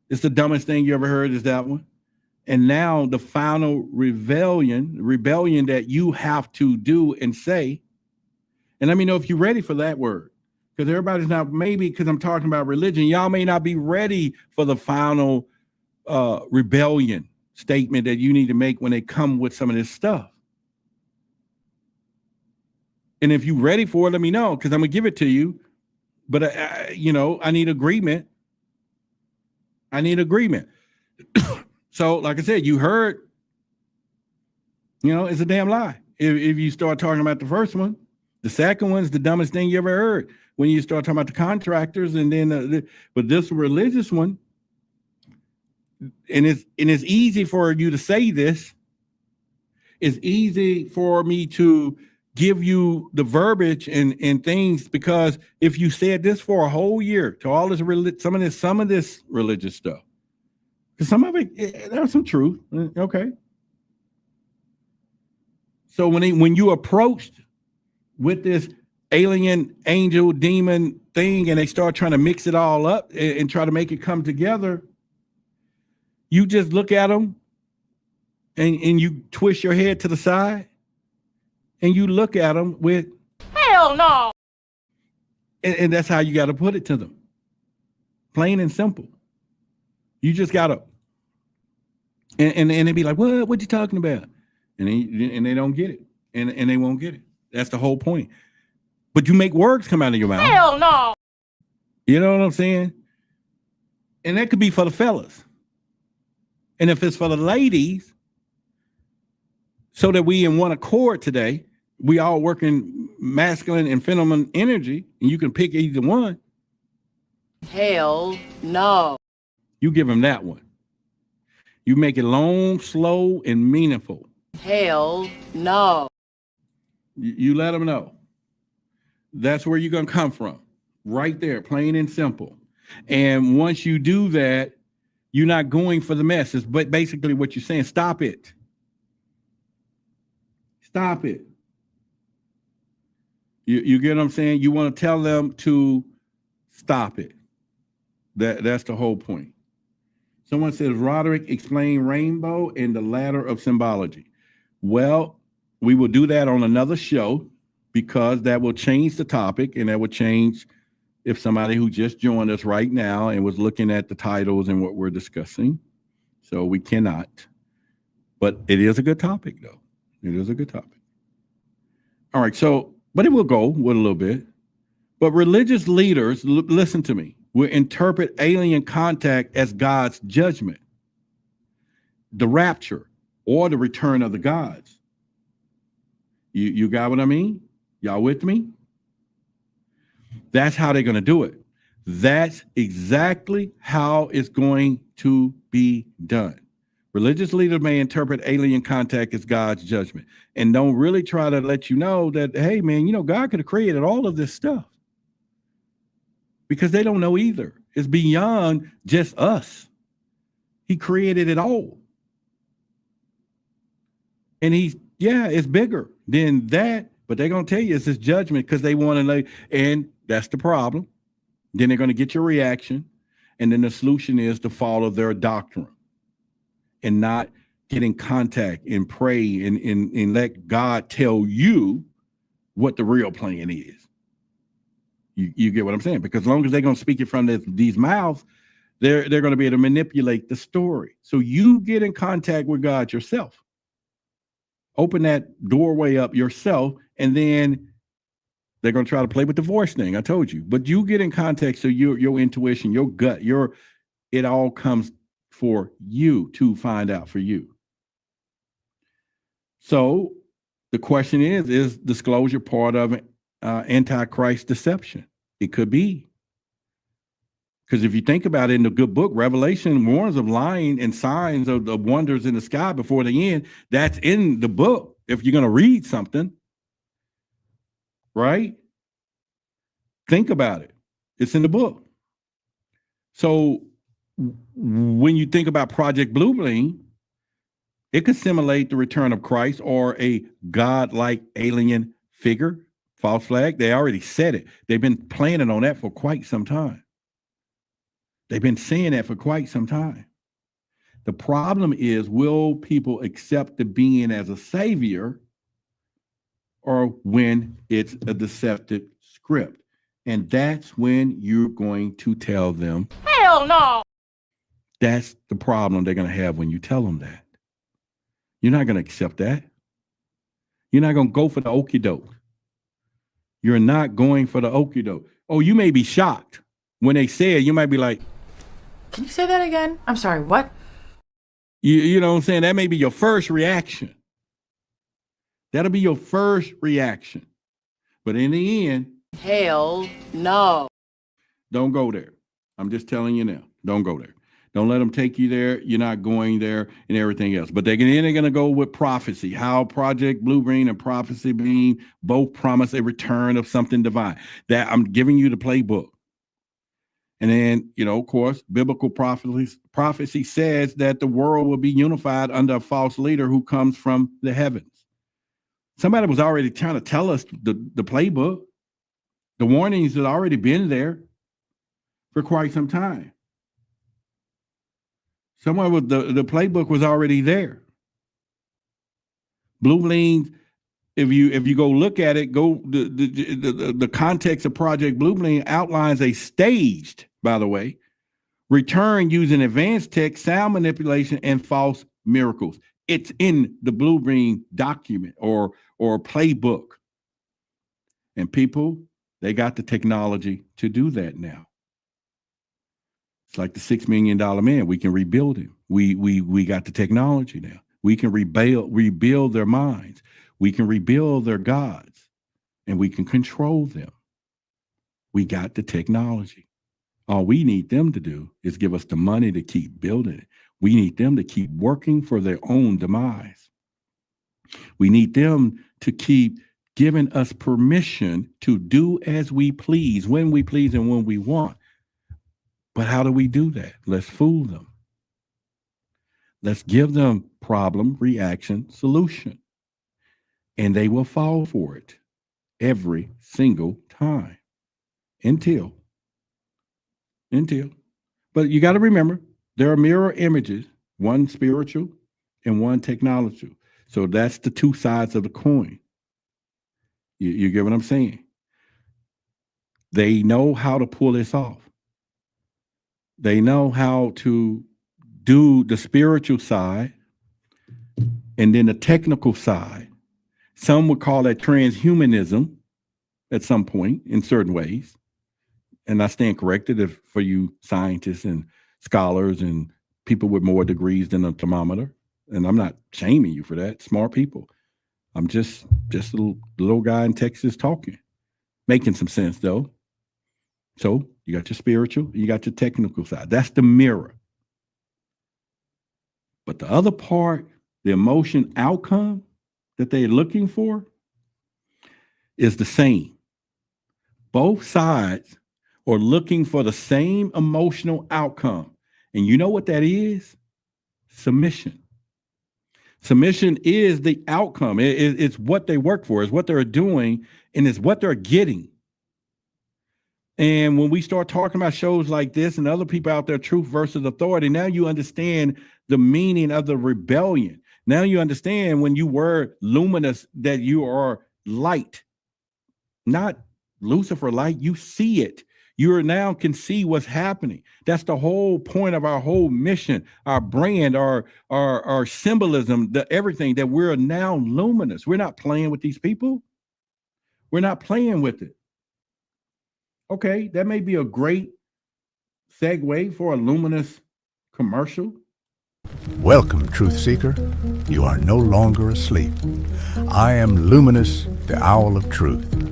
Speaker 1: It's the dumbest thing you ever heard is that one. And now the final rebellion that you have to do and say. And let me know if you're ready for that word. Because everybody's not, maybe because I'm talking about religion, y'all may not be ready for the final rebellion statement that you need to make when they come with some of this stuff. And if you're ready for it, let me know, because I'm going to give it to you. But, I need agreement. So, like I said, you heard, it's a damn lie. If you start talking about the first one, the second one's the dumbest thing you ever heard. When you start talking about the contractors, and then, but this religious one, and it's easy for you to say this. It's easy for me to give you the verbiage and things, because if you said this for a whole year to all this some of this religious stuff, because some of it there's some truth. Okay. So when you approached with this alien, angel, demon thing, and they start trying to mix it all up and try to make it come together, you just look at them and you twist your head to the side and you look at them with,
Speaker 5: Hell no.
Speaker 1: and that's how you got to put it to them. Plain and simple. You just got to, and they be like, what you talking about? And they don't get it. And they won't get it. That's the whole point. But you make words come out of your mouth.
Speaker 5: Hell no.
Speaker 1: You know what I'm saying? And that could be for the fellas. And if it's for the ladies, so that we in one accord today, we all working masculine and feminine energy, and you can pick either one.
Speaker 5: Hell no.
Speaker 1: You give them that one. You make it long, slow, and meaningful.
Speaker 5: Hell no.
Speaker 1: You let them know. That's where you're going to come from. Right there, plain and simple. And once you do that, you're not going for the message, but basically what you're saying, stop it. Stop it. You get what I'm saying? You want to tell them to stop it. That's the whole point. Someone says, Roderick, explain rainbow and the ladder of symbology. Well, we will do that on another show, because that will change the topic, and that will change if somebody who just joined us right now and was looking at the titles and what we're discussing. So we cannot. But it is a good topic, though. It is a good topic. All right, so, but it will go with a little bit. But religious leaders, listen to me, will interpret alien contact as God's judgment, the rapture, or the return of the gods. You got what I mean? Y'all with me? That's how they're going to do it. That's exactly how it's going to be done. Religious leaders may interpret alien contact as God's judgment and don't really try to let you know that, hey, man, God could have created all of this stuff, because they don't know either. It's beyond just us. He created it all. And it's bigger than that, but they're going to tell you it's his judgment, because they want to know, and that's the problem. Then they're going to get your reaction, and then the solution is to follow their doctrine and not get in contact and pray and let God tell you what the real plan is. You get what I'm saying? Because as long as they're going to speak it from these mouths, They're going to be able to manipulate the story. So you get in contact with God yourself. Open that doorway up yourself, and then they're going to try to play with the voice thing. I told you. But you get in contact, so your intuition, your gut, it all comes for you to find out for you. So the question is disclosure part of Antichrist deception? It could be. Because if you think about it, in the good book, Revelation warns of lying and signs of the wonders in the sky before the end. That's in the book. If you're going to read something, right? Think about it. It's in the book. So when you think about Project Bluebeam, it could simulate the return of Christ or a God-like alien figure, false flag. They already said it. They've been planning on that for quite some time. They've been saying that for quite some time. The problem is, will people accept the being as a savior, or when it's a deceptive script? And that's when you're going to tell them,
Speaker 5: Hell no.
Speaker 1: that's the problem they're going to have when you tell them that. You're not going to accept that. You're not going to go for the okie doke. You're not going for the okie doke. Oh, you may be shocked. When they say it, you might be like,
Speaker 6: Can you say that again? I'm sorry, what?
Speaker 1: you know what I'm saying? That may be your first reaction. That'll be your first reaction. But in the end,
Speaker 5: Hell no.
Speaker 1: don't go there. I'm just telling you now. Don't go there. Don't let them take you there. You're not going there and everything else. But they're going to go with prophecy, how Project Bluebeam and Prophecy Beam both promise a return of something divine. That I'm giving you the playbook. And then, of course, biblical prophecy says that the world will be unified under a false leader who comes from the heavens. Somebody was already trying to tell us the playbook. The warnings had already been there for quite some time. Someone with the playbook was already there. Bluebeam, if you go look at it, the context of Project Bluebeam outlines a staged, by the way, return using advanced tech, sound manipulation, and false miracles. It's in the Bluebeam document or playbook. And people, they got the technology to do that now. It's like the $6 million man. We can rebuild him. We got the technology now. We can rebuild their minds. We can rebuild their gods, and we can control them. We got the technology. All we need them to do is give us the money to keep building it. We need them to keep working for their own demise. We need them to keep giving us permission to do as we please, when we please, and when we want. But how do we do that? Let's fool them. Let's give them problem, reaction, solution. And they will fall for it every single time until. But you got to remember, there are mirror images, one spiritual and one technological. So that's the two sides of the coin. You get what I'm saying? They know how to pull this off. They know how to do the spiritual side and then the technical side. Some would call that transhumanism at some point in certain ways. And I stand corrected for you scientists and scholars and people with more degrees than a thermometer. And I'm not shaming you for that. Smart people. I'm just a little guy in Texas talking, making some sense though. So you got your spiritual, you got your technical side. That's the mirror. But the other part, the emotion outcome that they're looking for is the same. Both sides are looking for the same emotional outcome. And you know what that is? Submission. Submission is the outcome. It's what they work for, it's what they're doing, and it's what they're getting. And when we start talking about shows like this and other people out there, truth versus authority, now you understand the meaning of the rebellion. Now you understand when you were luminous that you are light, not Lucifer light. You see it. You now can see what's happening. That's the whole point of our whole mission, our brand, our symbolism, everything, that we're now luminous. We're not playing with these people. We're not playing with it. Okay, that may be a great segue for a Luminous commercial.
Speaker 7: Welcome, Truth Seeker. You are no longer asleep. I am Luminous, the Owl of Truth.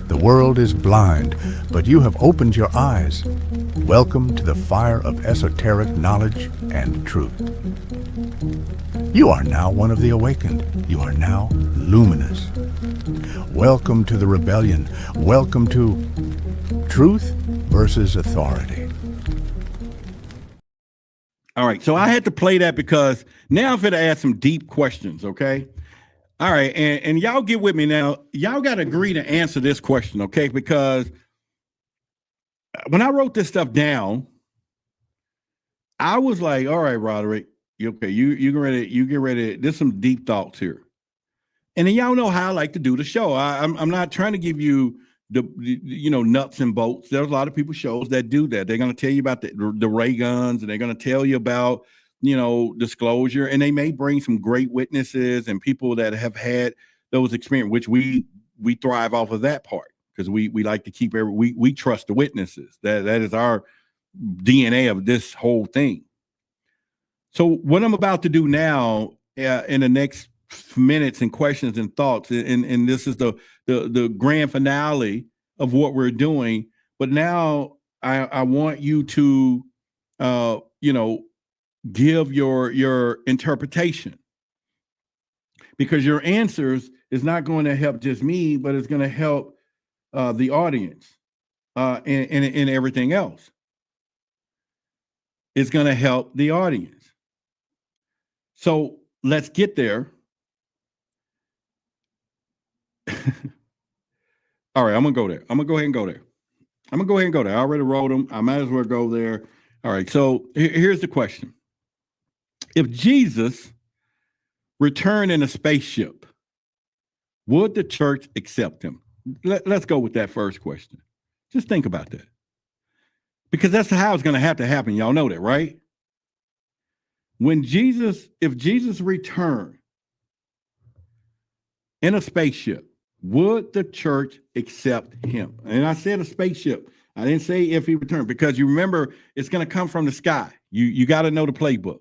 Speaker 7: The world is blind, but you have opened your eyes. Welcome to the fire of esoteric knowledge and truth. You are now one of the awakened. You are now luminous. Welcome to the rebellion. Welcome to truth versus authority.
Speaker 1: All right, so I had to play that because now I'm going to ask some deep questions, okay? All right, and y'all get with me now. Y'all got to agree to answer this question, okay? Because when I wrote this stuff down, I was like, all right, Roderick, you get ready. There's some deep thoughts here. And then y'all know how I like to do the show. I'm not trying to give you the nuts and bolts. There's a lot of people shows that do that. They're going to tell you about the ray guns, and they're going to tell you about disclosure, and they may bring some great witnesses and people that have had those experiences, which we thrive off of that part, because we like to keep we trust the witnesses. That is our DNA of this whole thing. So what I'm about to do now, in the next minutes and questions and thoughts, and this is the grand finale of what we're doing. But now I want you to give your interpretation, because your answers is not going to help just me, but it's going to help the audience and everything else. It's going to help the audience. So let's get there. All right, I'm gonna go there. I'm gonna go ahead and go there. I already wrote them. I might as well go there. All right, so here's the question. If Jesus returned in a spaceship, would the church accept him? Let's go with that first question. Just think about that. Because that's how it's going to have to happen. Y'all know that, right? If Jesus returned in a spaceship, would the church accept him? And I said a spaceship. I didn't say if he returned, because you remember it's going to come from the sky. You got to know the playbook.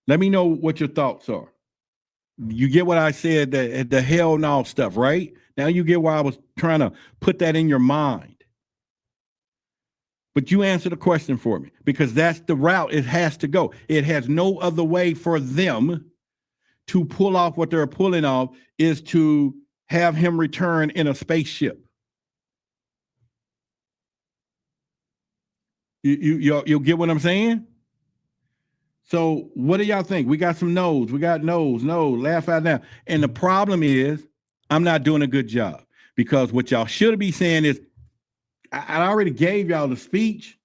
Speaker 1: Let me know what your thoughts are. You get what I said, the hell no stuff, right? Now you get why I was trying to put that in your mind. But you answer the question for me, because that's the route it has to go. It has no other way for them to pull off what they're pulling off, is to have him return in a spaceship. You'll get what I'm saying? So what do y'all think? We got some no's. We got no's, laugh out now. And the problem is, I'm not doing a good job, because what y'all should be saying is, I already gave y'all the speech.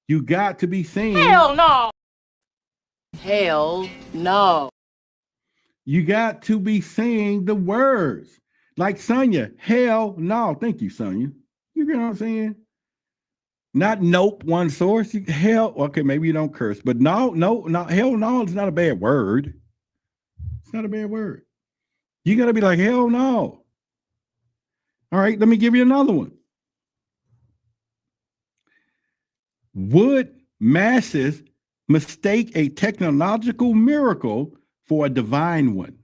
Speaker 1: You got to be saying,
Speaker 5: Hell no. Hell no.
Speaker 1: you got to be saying the words. Like Sonia, hell no. Thank you, Sonia. You get what I'm saying? Not nope, one source. Hell, okay, maybe you don't curse, but no, hell no, it's not a bad word. It's not a bad word. You got to be like, hell no. All right, let me give you another one. Would masses mistake a technological miracle for a divine one?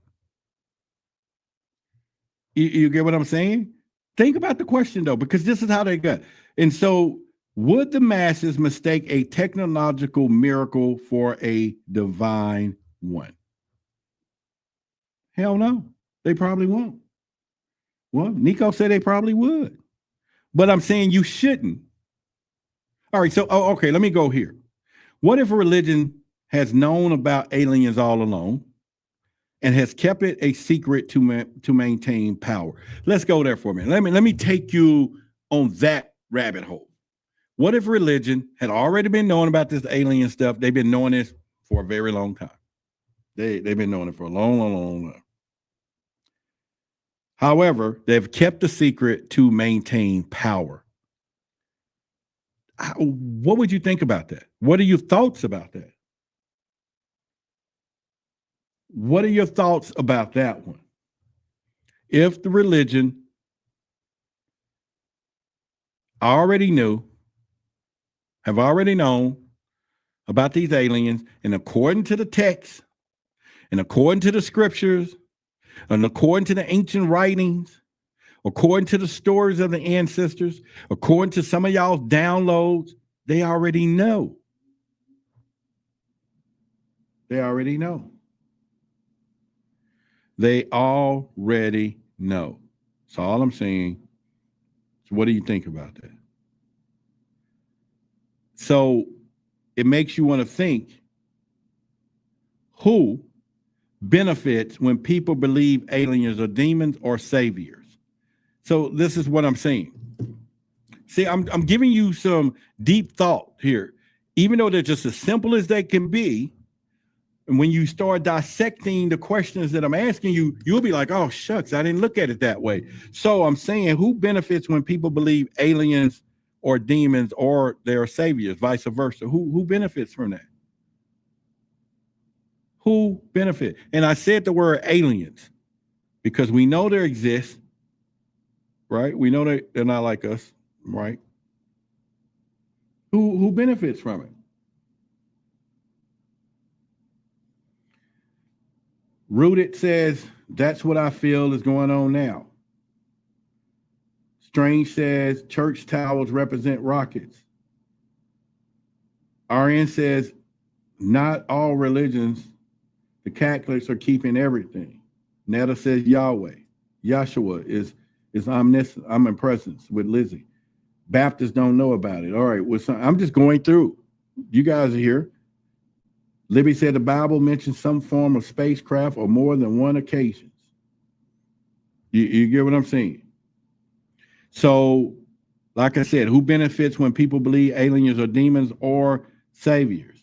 Speaker 1: You get what I'm saying? Think about the question, though, because this is how they got. And so, would the masses mistake a technological miracle for a divine one? Hell no, they probably won't. Well, Nico said they probably would, but I'm saying you shouldn't. All right, so, okay, let me go here. What if religion has known about aliens all along and has kept it a secret to maintain power? Let's go there for a minute. Let me take you on that rabbit hole. What if religion had already been knowing about this alien stuff? They've been knowing this for a very long time. They've been knowing it for a long, long, long time. However, they've kept the secret to maintain power. What would you think about that? What are your thoughts about that? What are your thoughts about that one? If the religion already knew, have already known about these aliens, and according to the text, and according to the scriptures, and according to the ancient writings, according to the stories of the ancestors, according to some of y'all's downloads, they already know. They already know. They already know. So all I'm saying, so what do you think about that? So it makes you want to think, who benefits when people believe aliens are demons or saviors? So this is what I'm saying. See, I'm giving you some deep thought here, even though they're just as simple as they can be. And when you start dissecting the questions that I'm asking you, you'll be like, oh, shucks, I didn't look at it that way. So I'm saying, who benefits when people believe aliens or demons or their saviors, vice versa? Who benefits from that? Who benefit? And I said the word aliens because we know there exists, right? We know that they're not like us, right? Who benefits from it? Rooted says, that's what I feel is going on now. Strange says, church towers represent rockets. RN says, not all religions, the Catholics are keeping everything. Netta says, Yahweh. Yahshua is omniscient. I'm in presence with Lizzie. Baptists don't know about it. All right, well, I'm just going through. You guys are here. Libby said the Bible mentions some form of spacecraft on more than one occasion. You get what I'm saying? So, like I said, who benefits when people believe aliens are demons or saviors?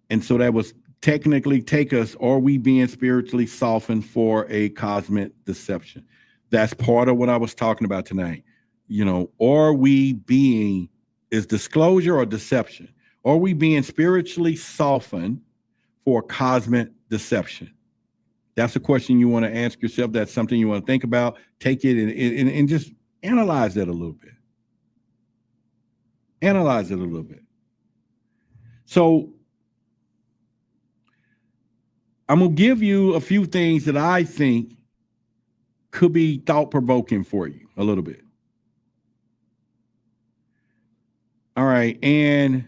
Speaker 1: And so that was technically take us, are we being spiritually softened for a cosmic deception? That's part of what I was talking about tonight. You know, are we being, is disclosure or deception? Are we being spiritually softened for cosmic deception? That's a question you want to ask yourself. That's something you want to think about. Take it and just analyze that a little bit. Analyze it a little bit. So I'm going to give you a few things that I think could be thought-provoking for you a little bit. All right, and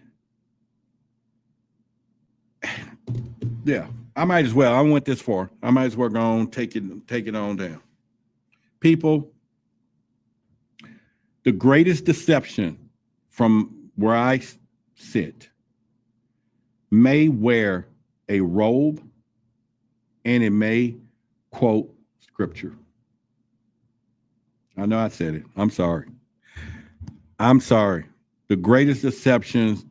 Speaker 1: yeah, I might as well. I went this far. I might as well go on, take it on down. People, the greatest deception from where I sit may wear a robe and it may quote scripture. I know I said it. I'm sorry. I'm sorry. The greatest deceptions,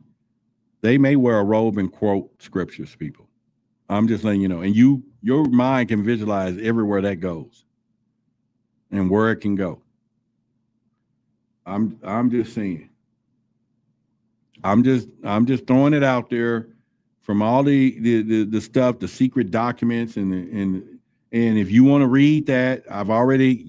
Speaker 1: they may wear a robe and quote scriptures, people. I'm just letting you know. And your mind can visualize everywhere that goes and where it can go. I'm just saying. I'm just throwing it out there from all the stuff, the secret documents, and if you want to read that, I've already,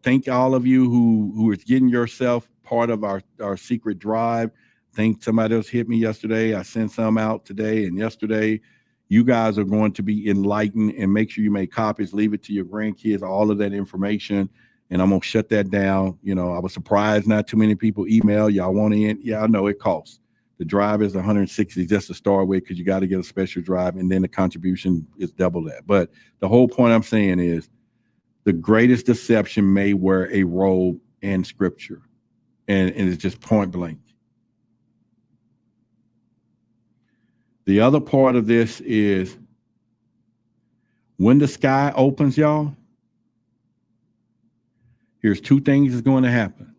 Speaker 1: thank all of you who is getting yourself part of our secret drive. I think somebody else hit me yesterday. I sent some out today and yesterday. You guys are going to be enlightened, and make sure you make copies, leave it to your grandkids, all of that information. And I'm going to shut that down. I was surprised not too many people email. Y'all want in? Yeah, I know it costs. The drive is 160 just to start with, because you got to get a special drive, and then the contribution is double that. But the whole point I'm saying is the greatest deception may wear a robe and scripture, and it's just point blank. The other part of this is when the sky opens, y'all, here's two things that's going to happen.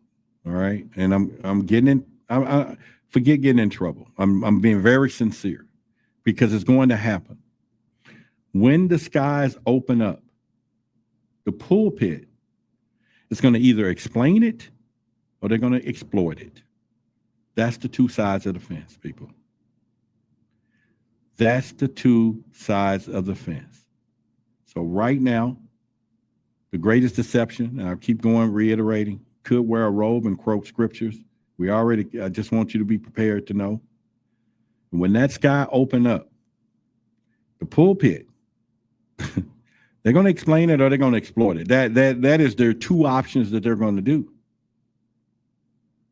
Speaker 1: All right. And I'm getting in, I forget getting in trouble. I'm being very sincere, because it's going to happen. When the skies open up, the pulpit that's going to either explain it or they're going to exploit it. That's the two sides of the fence, people. That's the two sides of the fence. So right now, the greatest deception, and I'll keep going, reiterating, could wear a robe and quote scriptures. I just want you to be prepared to know. And when that sky open up, the pulpit, they're going to explain it or they're going to exploit it. That is their two options that they're going to do.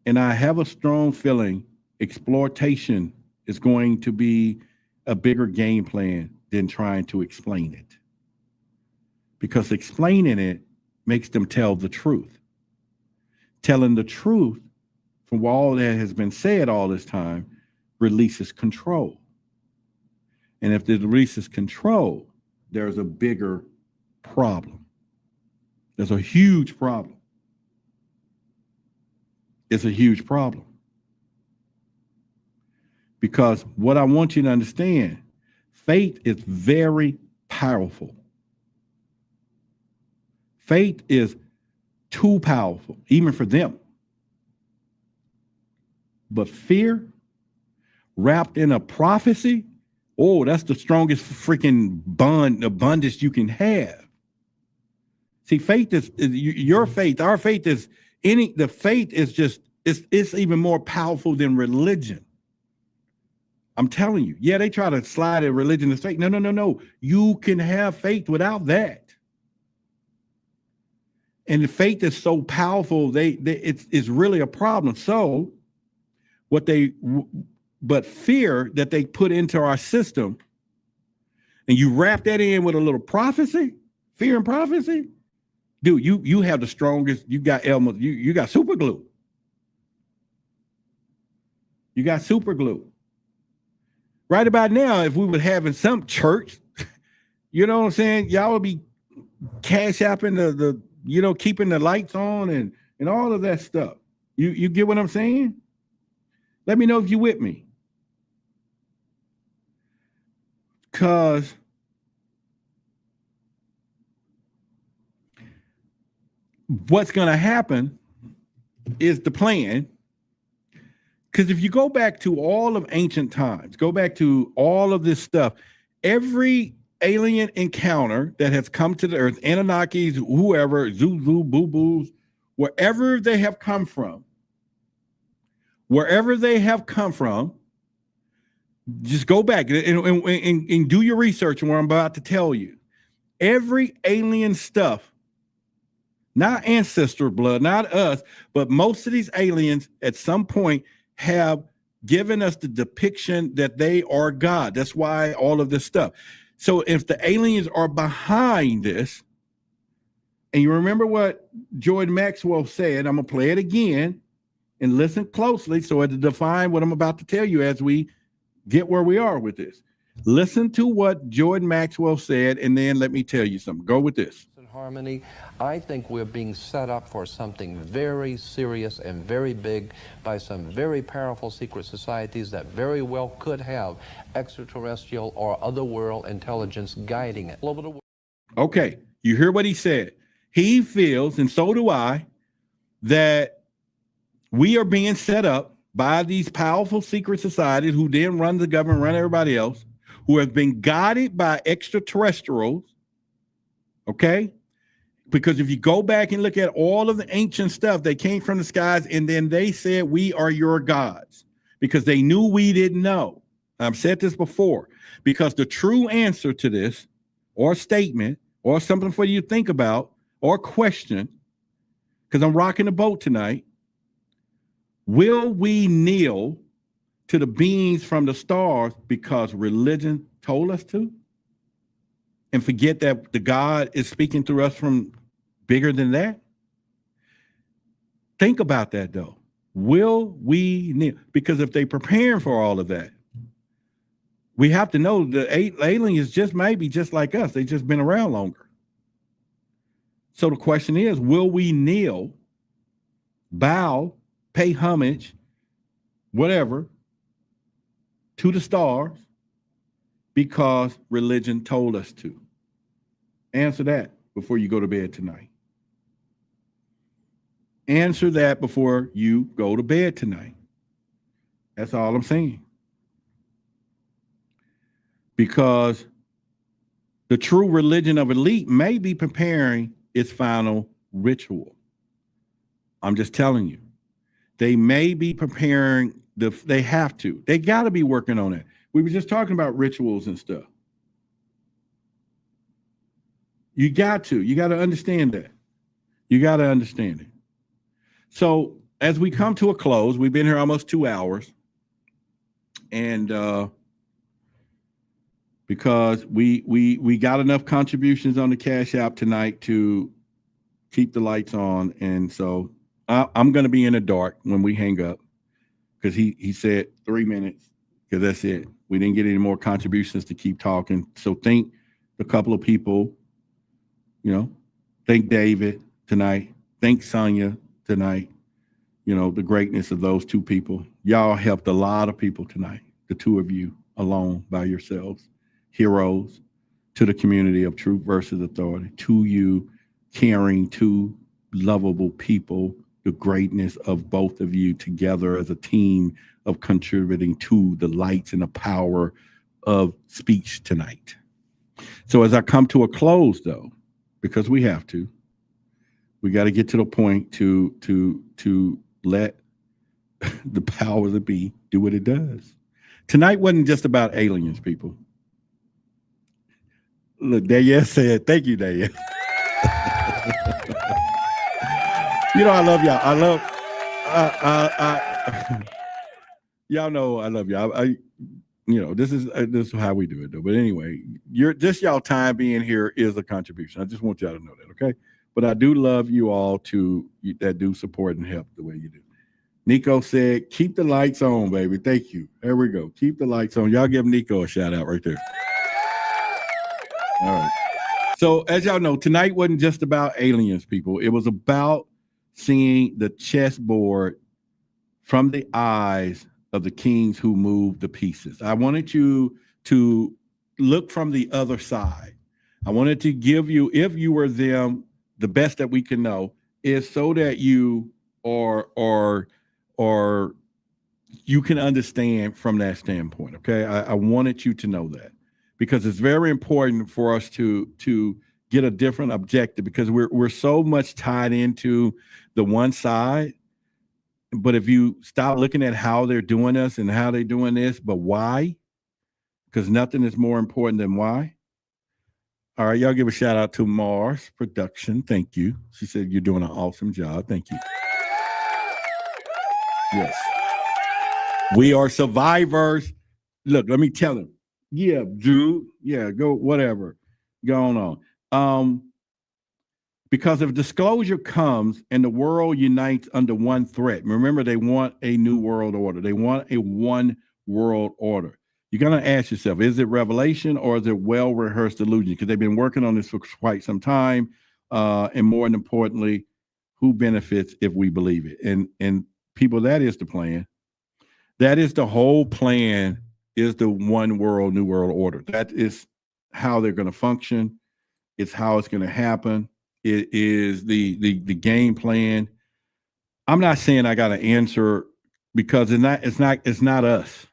Speaker 1: And I have a strong feeling exploitation is going to be a bigger game plan than trying to explain it. Because explaining it makes them tell the truth. Telling the truth from all that has been said all this time releases control. And if it releases control, there's a bigger problem. There's a huge problem. It's a huge problem. Because what I want you to understand, faith is very powerful. Faith is too powerful, even for them. But fear, wrapped in a prophecy, oh, that's the strongest freaking abundance you can have. See, faith is your faith. Our faith is the faith is just, it's even more powerful than religion. I'm telling you. Yeah, they try to slide a religion as faith. No. You can have faith without that. And the faith is so powerful, it's really a problem. So but fear that they put into our system, and you wrap that in with a little prophecy, fear and prophecy, dude, you have the strongest, you got elements, you got super glue. You got super glue. Right about now, if we were having some church, you know what I'm saying? Y'all would be cash apping the keeping the lights on and all of that stuff. You get what I'm saying? Let me know if you're with me. Because what's going to happen is the plan. Because if you go back to all of ancient times, go back to all of this stuff, every alien encounter that has come to the earth, Anunnakis, whoever, Zuzu, Boo-Boos, wherever they have come from, just go back and do your research on what I'm about to tell you. Every alien stuff, not ancestor blood, not us, but most of these aliens at some point have given us the depiction that they are God. That's why all of this stuff. So if the aliens are behind this, and you remember what Jordan Maxwell said, I'm going to play it again and listen closely so as to define what I'm about to tell you as we get where we are with this. Listen to what Jordan Maxwell said, and then let me tell you something. Go with this.
Speaker 4: Harmony, I think we're being set up for something very serious and very big by some very powerful secret societies that very well could have extraterrestrial or otherworld intelligence guiding it all over the world.
Speaker 1: Okay, you hear what he said. He feels, and so do I, that we are being set up by these powerful secret societies who then run the government, run everybody else, who have been guided by extraterrestrials, okay? Because if you go back and look at all of the ancient stuff, they came from the skies, and then they said, we are your gods, because they knew we didn't know. I've said this before, because the true answer to this, or statement, or something for you to think about, or question, because I'm rocking the boat tonight, will we kneel to the beings from the stars because religion told us to? And forget that the God is speaking through us from bigger than that? Think about that, though. Will we kneel? Because if they're preparing for all of that, we have to know the aliens just might be just like us. They've just been around longer. So the question is, will we kneel, bow, pay homage, whatever, to the stars because religion told us to? Answer that before you go to bed tonight. answer that before you go to bed tonight. That's all I'm saying. Because the true religion of elite may be preparing its final ritual. I'm just telling you. They may be preparing they have to. They got to be working on it. We were just talking about rituals and stuff. You got to understand that. You got to understand it. So as we come to a close, we've been here almost 2 hours. And because we got enough contributions on the Cash App tonight to keep the lights on. And so I'm going to be in the dark when we hang up, because he said 3 minutes, because that's it. We didn't get any more contributions to keep talking. So thank a couple of people, thank David tonight. Thank Sonia tonight. The greatness of those two people. Y'all helped a lot of people tonight. The two of you alone by yourselves. Heroes to the community of Truth versus Authority. To you, caring, two lovable people. The greatness of both of you together as a team of contributing to the lights and the power of speech tonight. So as I come to a close, though, because we have to, we got to get to the point to let the powers that be do what it does. Tonight wasn't just about aliens, people. Look, Danielle said, thank you, Danielle. I love y'all. Y'all know I love y'all. This is how we do it, though. But anyway, y'all time being here is a contribution. I just want y'all to know that, okay? But I do love you all that do support and help the way you do. Nico said, keep the lights on, baby. Thank you. There we go. Keep the lights on. Y'all give Nico a shout out right there. All right. So as y'all know, tonight wasn't just about aliens, people. It was about seeing the chessboard from the eyes of the kings who moved the pieces. I wanted you to look from the other side. I wanted to give you, if you were them, the best that we can know is so that you or you can understand from that standpoint. Okay. I wanted you to know that, because it's very important for us to get a different objective, because we're so much tied into the one side. But if you stop looking at how they're doing us and how they're doing this, but why? Because nothing is more important than why. All right, y'all give a shout out to Mars Production. Thank you. She said you're doing an awesome job. Thank you. Yes. We are survivors. Look, let me tell them. Yeah, dude. Yeah, go, whatever. Going on. Because if disclosure comes and the world unites under one threat, remember, they want a new world order. They want a one world order. You're going to ask yourself, is it revelation or is it well-rehearsed illusion? Because they've been working on this for quite some time. And more importantly, who benefits if we believe it? And people, that is the plan. That is the whole plan, is the one world, new world order. That is how they're going to function. It's how it's going to happen. It is the game plan. I'm not saying I got an answer, because it's not us.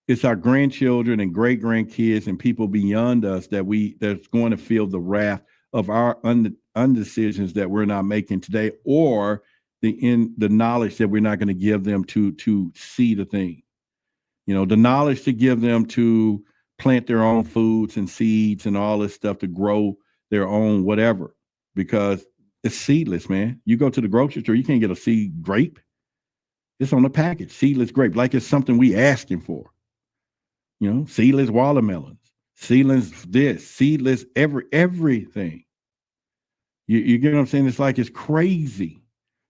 Speaker 1: It's our grandchildren and great grandkids and people beyond us that's going to feel the wrath of our undecisions that we're not making today, or the knowledge that we're not going to give them to see the thing. The knowledge to give them to plant their own foods and seeds and all this stuff to grow their own whatever. Because it's seedless, man. You go to the grocery store, you can't get a seed grape. It's on the package, seedless grape, like it's something we asking for. Seedless watermelons, seedless this, seedless everything. You get what I'm saying? It's like it's crazy.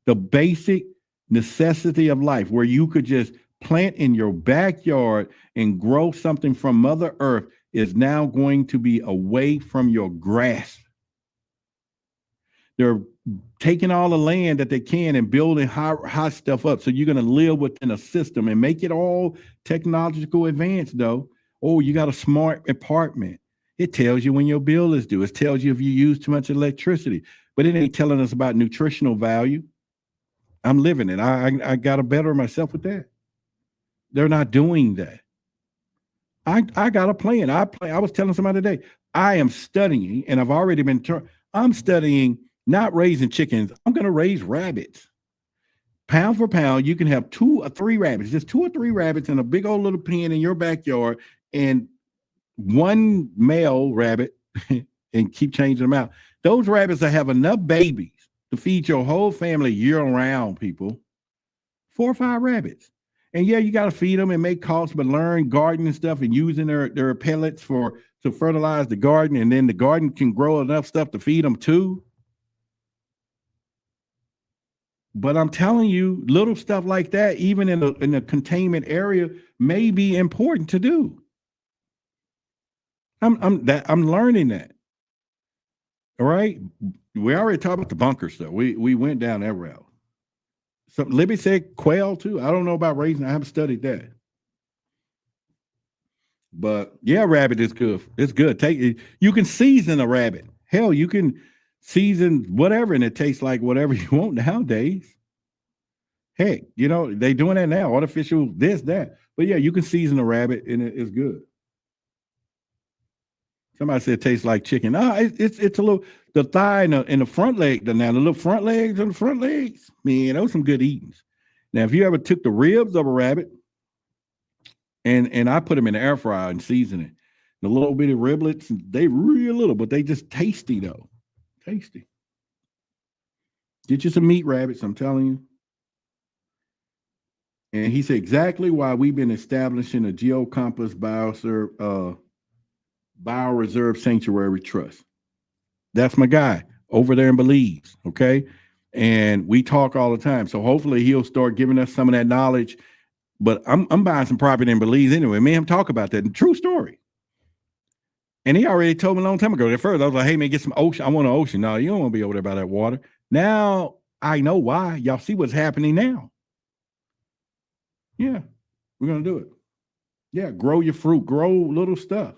Speaker 1: The basic necessity of life, where you could just plant in your backyard and grow something from Mother Earth, is now going to be away from your grasp. They're taking all the land that they can and building high stuff up. So you're going to live within a system and make it all technological advanced, though. Oh, you got a smart apartment. It tells you when your bill is due. It tells you if you use too much electricity. But it ain't telling us about nutritional value. I'm living it. I got to better myself with that. They're not doing that. I got a plan. I was telling somebody today, I am studying, and I've already been I'm studying not raising chickens. I'm going to raise rabbits. Pound for pound, you can have 2 or 3 rabbits, just 2 or 3 rabbits in a big old little pen in your backyard, and 1 male rabbit, and keep changing them out. Those rabbits will have enough babies to feed your whole family year round, people. 4 or 5 rabbits. And yeah, you got to feed them and make calls, but learn gardening stuff and using their pellets to fertilize the garden, and then the garden can grow enough stuff to feed them too. But I'm telling you, little stuff like that, even in a containment area, may be important to do. I'm learning that. All right. We already talked about the bunker stuff. We went down that route. So Libby said quail too. I don't know about raising. I haven't studied that. But yeah, rabbit is good. It's good. You can season a rabbit. Hell, you can season whatever, and it tastes like whatever you want nowadays. Heck, they doing that now. Artificial this, that. But yeah, you can season a rabbit and it's good. Somebody said it tastes like chicken. It's a little, the thigh and the front leg. Now the little front legs and the front legs, man, those some good eatings. Now, if you ever took the ribs of a rabbit and I put them in the air fryer and season it, the little bitty riblets, they real little, but they just tasty though. Tasty. Get you some meat rabbits, I'm telling you. And he said exactly why we've been establishing a Geocompass Bioreserve Sanctuary Trust. That's my guy over there in Belize, okay? And we talk all the time. So hopefully he'll start giving us some of that knowledge. But I'm buying some property in Belize anyway. Me and him talk about that. True story. And he already told me a long time ago. At first, I was like, hey, man, get some ocean. I want an ocean. No, you don't want to be over there by that water. Now I know why. Y'all see what's happening now. Yeah, we're going to do it. Yeah, grow your fruit. Grow little stuff.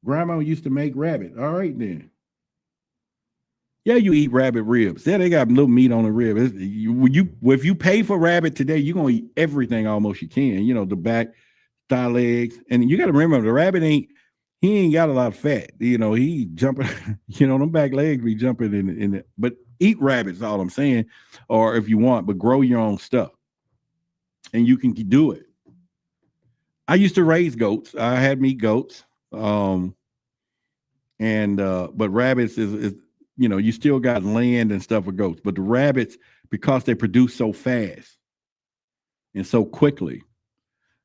Speaker 1: Grandma used to make rabbit. All right, then. Yeah, you eat rabbit ribs. Yeah, they got little meat on the rib. If you pay for rabbit today, you're going to eat everything almost you can. The back, thigh legs. And you got to remember, the rabbit he ain't got a lot of fat. He jumping, them back legs be jumping in it. But eat rabbits, all I'm saying. Or if you want, but grow your own stuff. And you can do it. I used to raise goats. I had meat goats. But rabbits is you still got land and stuff with goats, but the rabbits, because they produce so fast and so quickly,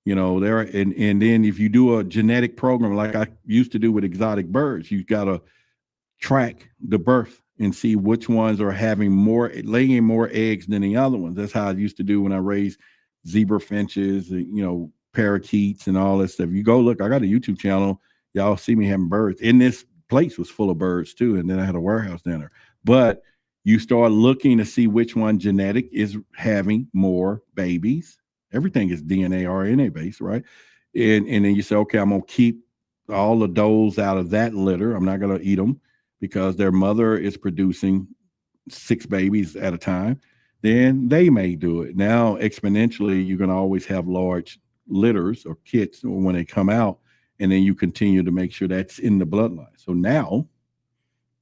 Speaker 1: they're and then if you do a genetic program like I used to do with exotic birds, you got to track the birth and see which ones are laying more eggs than the other ones. That's how I used to do when I raised zebra finches, parakeets and all that stuff. You go look, I got a YouTube channel. Y'all see me having birds. In this place was full of birds too, and then I had a warehouse down there. But you start looking to see which one genetic is having more babies. Everything is DNA, RNA based, right? And then you say, okay, I'm gonna keep all the does out of that litter. I'm not gonna eat them because their mother is producing 6 babies at a time. Then they may do it. Now, exponentially, you're gonna always have large litters or kits when they come out. And then you continue to make sure that's in the bloodline. So now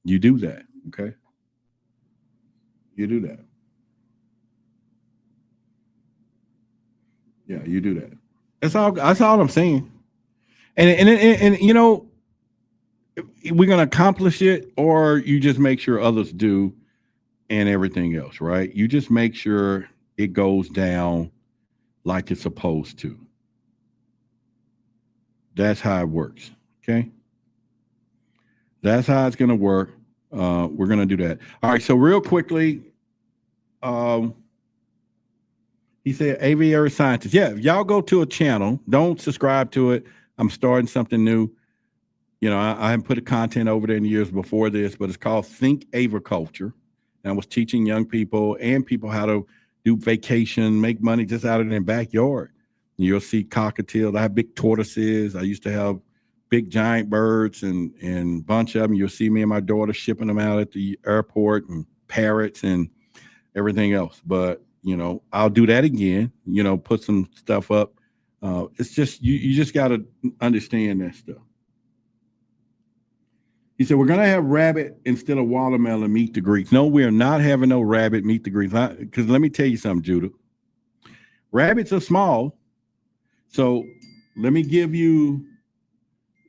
Speaker 1: you do that, okay? You do that. Yeah, you do that. That's all I'm saying. And we're gonna accomplish it, or you just make sure others do and everything else, right? You just make sure it goes down like it's supposed to. That's how it works. Okay. That's how it's going to work. We're going to do that. All right. So real quickly, he said aviary scientist. Yeah. If y'all go to a channel, don't subscribe to it. I'm starting something new. I haven't put a content over there in the years before this, but it's called Think Aviculture. And I was teaching young people and people how to do vacation, make money just out of their backyard. You'll see cockatiels. I have big tortoises. I used to have big giant birds and a bunch of them. You'll see me and my daughter shipping them out at the airport, and parrots. And everything else. But I'll do that again. Put some stuff up. It's just you just got to understand that stuff. He said, we're going to have rabbit instead of watermelon meet the greets. No, we are not having no rabbit meet the greets. Because let me tell you something, Judah. Rabbits are small. So let me give you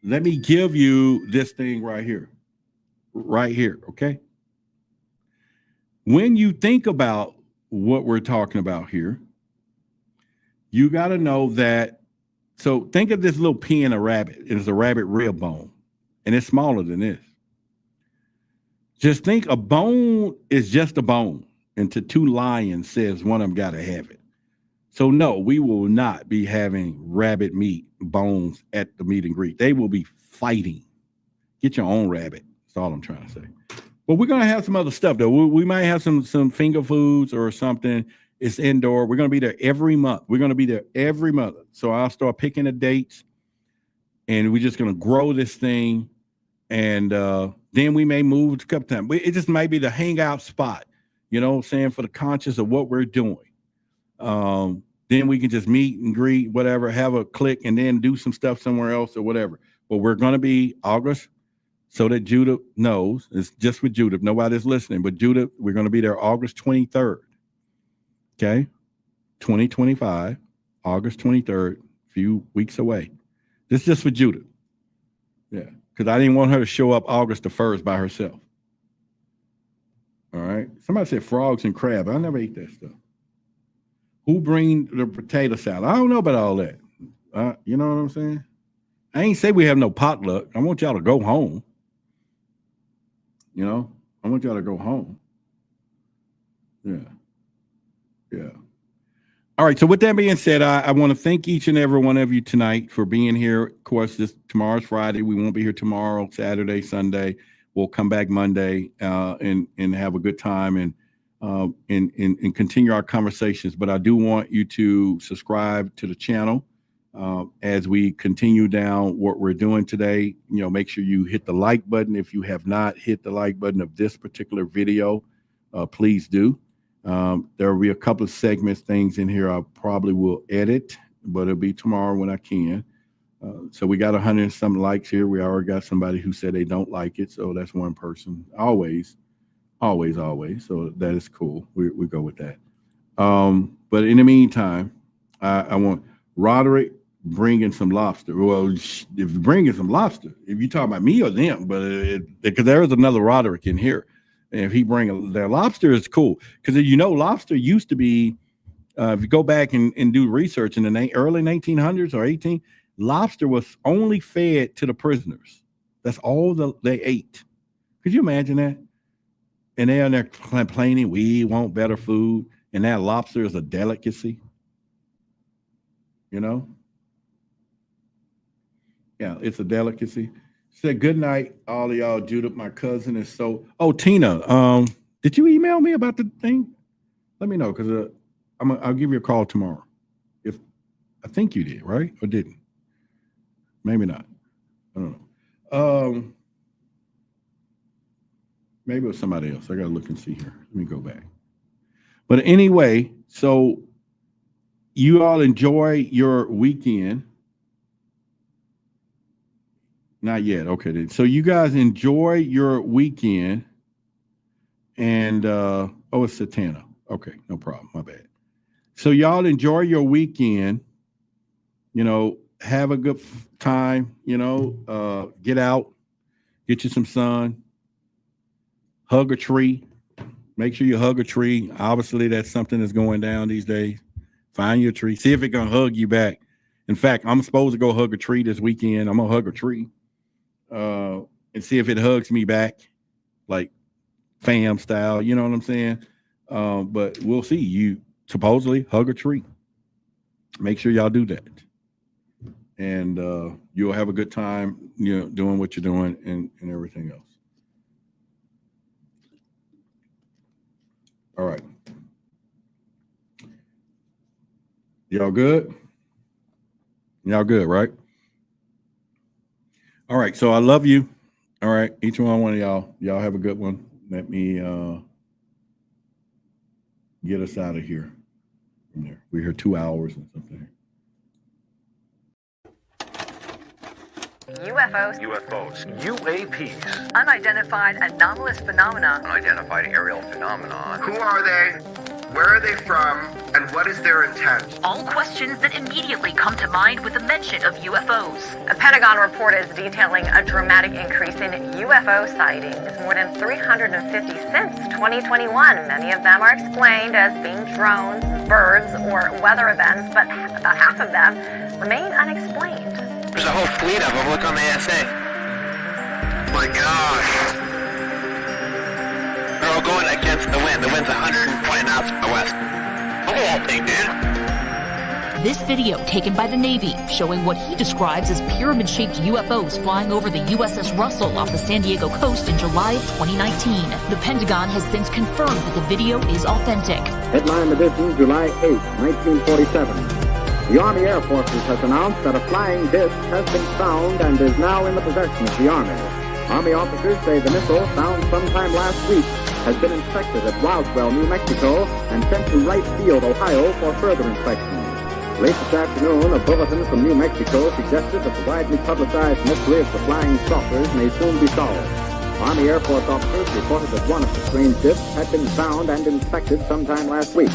Speaker 1: this thing right here. Right here, okay? When you think about what we're talking about here, you got to know that. So think of this little pea in a rabbit. It's a rabbit rib bone. And it's smaller than this. Just think a bone is just a bone. And to two lions says one of them got to have it. So no, we will not be having rabbit meat bones at the meet and greet. They will be fighting. Get your own rabbit. That's all I'm trying to say. But we're going to have some other stuff, though. We might have some finger foods or something. It's indoor. We're going to be there every month. We're going to be there every month. So I'll start picking the dates. And we're just going to grow this thing. And then we may move a couple times. It just might be the hangout spot, you know what I'm saying, for the conscious of what we're doing. Then we can just meet and greet, whatever, have a click, and then do some stuff somewhere else or whatever. But we're going to be August, so that Judah knows. It's just with Judah. Nobody's listening. But Judah, we're going to be there August 23rd. Okay? 2025, August 23rd, a few weeks away. This is just for Judah. Yeah. Because I didn't want her to show up August the 1st by herself. All right. Somebody said frogs and crab. I never ate that stuff. Who bring the potato salad? I don't know about all that. You know what I'm saying? I ain't say we have no potluck. I want y'all to go home. You know? I want y'all to go home. Yeah. Yeah. All right. So with that being said, I want to thank each and every one of you tonight for being here. Of course, tomorrow's Friday. We won't be here tomorrow, Saturday, Sunday. We'll come back Monday and have a good time and continue our conversations. But I do want you to subscribe to the channel as we continue down what we're doing today. You know, make sure you hit the like button. If you have not hit the like button of this particular video, please do. There will be a couple of segments, things in here I probably will edit, but it'll be tomorrow when I can. So we got 100 and some likes here. We already got somebody who said they don't like it. So that's one person. Always. So that is cool. We go with that. But in the meantime, I want Roderick bringing some lobster. Well, if you're bringing some lobster, if you talk about me or them, but because there is another Roderick in here. And if he bring their lobster is cool. Because lobster used to be, if you go back and do research in the early 1900s or 18, lobster was only fed to the prisoners. That's all they ate. Could you imagine that? And they're complaining, we want better food. And that lobster is a delicacy. You know? Yeah, it's a delicacy. Said good night, all of y'all. Judith, my cousin is so. Oh, Tina, did you email me about the thing? Let me know because I'll give you a call tomorrow. If I think you did, right, or didn't? Maybe not. I don't know. Maybe it was somebody else. I gotta look and see here. Let me go back. But anyway, so you all enjoy your weekend. Not yet. Okay. Then. So you guys enjoy your weekend. And, it's Satana. Okay. No problem. My bad. So y'all enjoy your weekend. Have a good time. Get out. Get you some sun. Hug a tree. Make sure you hug a tree. Obviously, that's something that's going down these days. Find your tree. See if it can hug you back. In fact, I'm supposed to go hug a tree this weekend. I'm going to hug a tree. And see if it hugs me back, like fam style, you know what I'm saying? But we'll see. You supposedly hug a tree. Make sure y'all do that. And you'll have a good time, doing what you're doing and everything else. All right. Y'all good? Y'all good, right? All right, so I love you. All right, each one of y'all. Y'all have a good one. Let me get us out of here from there. We're here 2 hours and something.
Speaker 8: UFOs.
Speaker 9: UAPs.
Speaker 8: Unidentified anomalous phenomena.
Speaker 9: Unidentified aerial phenomenon.
Speaker 10: Who are they? Where are they from? And what is their intent?
Speaker 8: All questions that immediately come to mind with the mention of UFOs. A Pentagon report is detailing a dramatic increase in UFO sightings, more than 350 since 2021. Many of them are explained as being drones, birds, or weather events, but about half of them remain unexplained.
Speaker 9: There's a whole fleet of them. Look on the ASA. My gosh. They're all going against the wind. The wind's 120 knots from the west. Look at that thing, dude.
Speaker 11: This video taken by the Navy showing what he describes as pyramid-shaped UFOs flying over the USS Russell off the San Diego coast in July of 2019. The Pentagon has since confirmed that the video is authentic.
Speaker 12: Headline edition, July 8, 1947. The Army Air Forces has announced that a flying disc has been found and is now in the possession of the Army. Army officers say the missile, found sometime last week, has been inspected at Roswell, New Mexico, and sent to Wright Field, Ohio, for further inspection. Late this afternoon, a bulletin from New Mexico suggested that the widely publicized mystery of the flying saucers may soon be solved. Army Air Force officers reported that one of the strange discs had been found and inspected sometime last week.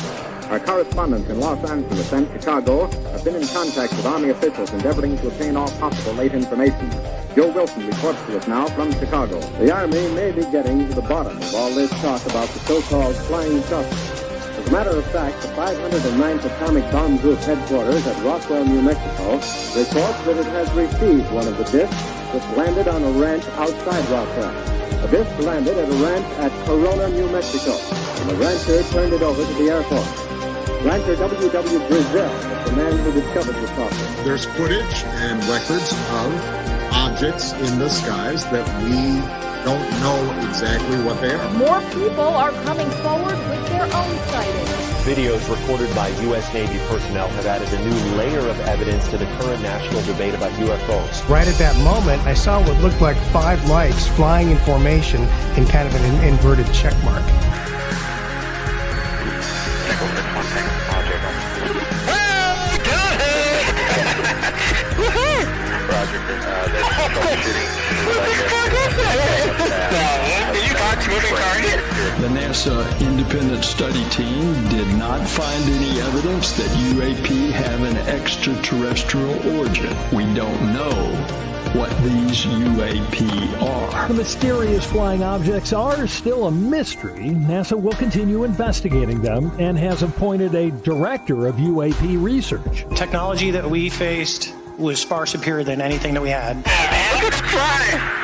Speaker 12: Our correspondents in Los Angeles and Chicago have been in contact with Army officials endeavoring to obtain all possible late information. Joe Wilson reports to us now from Chicago. The Army may be getting to the bottom of all this talk about the so-called flying saucers. As a matter of fact, the 509th Atomic Bomb Group headquarters at Roswell, New Mexico, reports that it has received one of the discs that landed on a ranch outside Roswell. The disc landed at a ranch at Corona, New Mexico, and the rancher turned it over to the Air Force. Rancher W.W. Brazil is the man who discovered the saucer.
Speaker 13: There's footage and records of objects in the skies that we don't know exactly what they are.
Speaker 14: More people are coming forward with their own sightings.
Speaker 15: Videos recorded by U.S. Navy personnel have added a new layer of evidence to the current national debate about UFOs.
Speaker 16: Right at that moment, I saw what looked like 5 lights flying in formation in kind of an inverted check mark.
Speaker 17: The NASA independent study team did not find any evidence that UAP have an extraterrestrial origin. We don't know what these UAP are.
Speaker 18: The mysterious flying objects are still a mystery. NASA will continue investigating them and has appointed a director of UAP research.
Speaker 19: Technology that we faced was far superior than anything that we had.
Speaker 9: Let's try.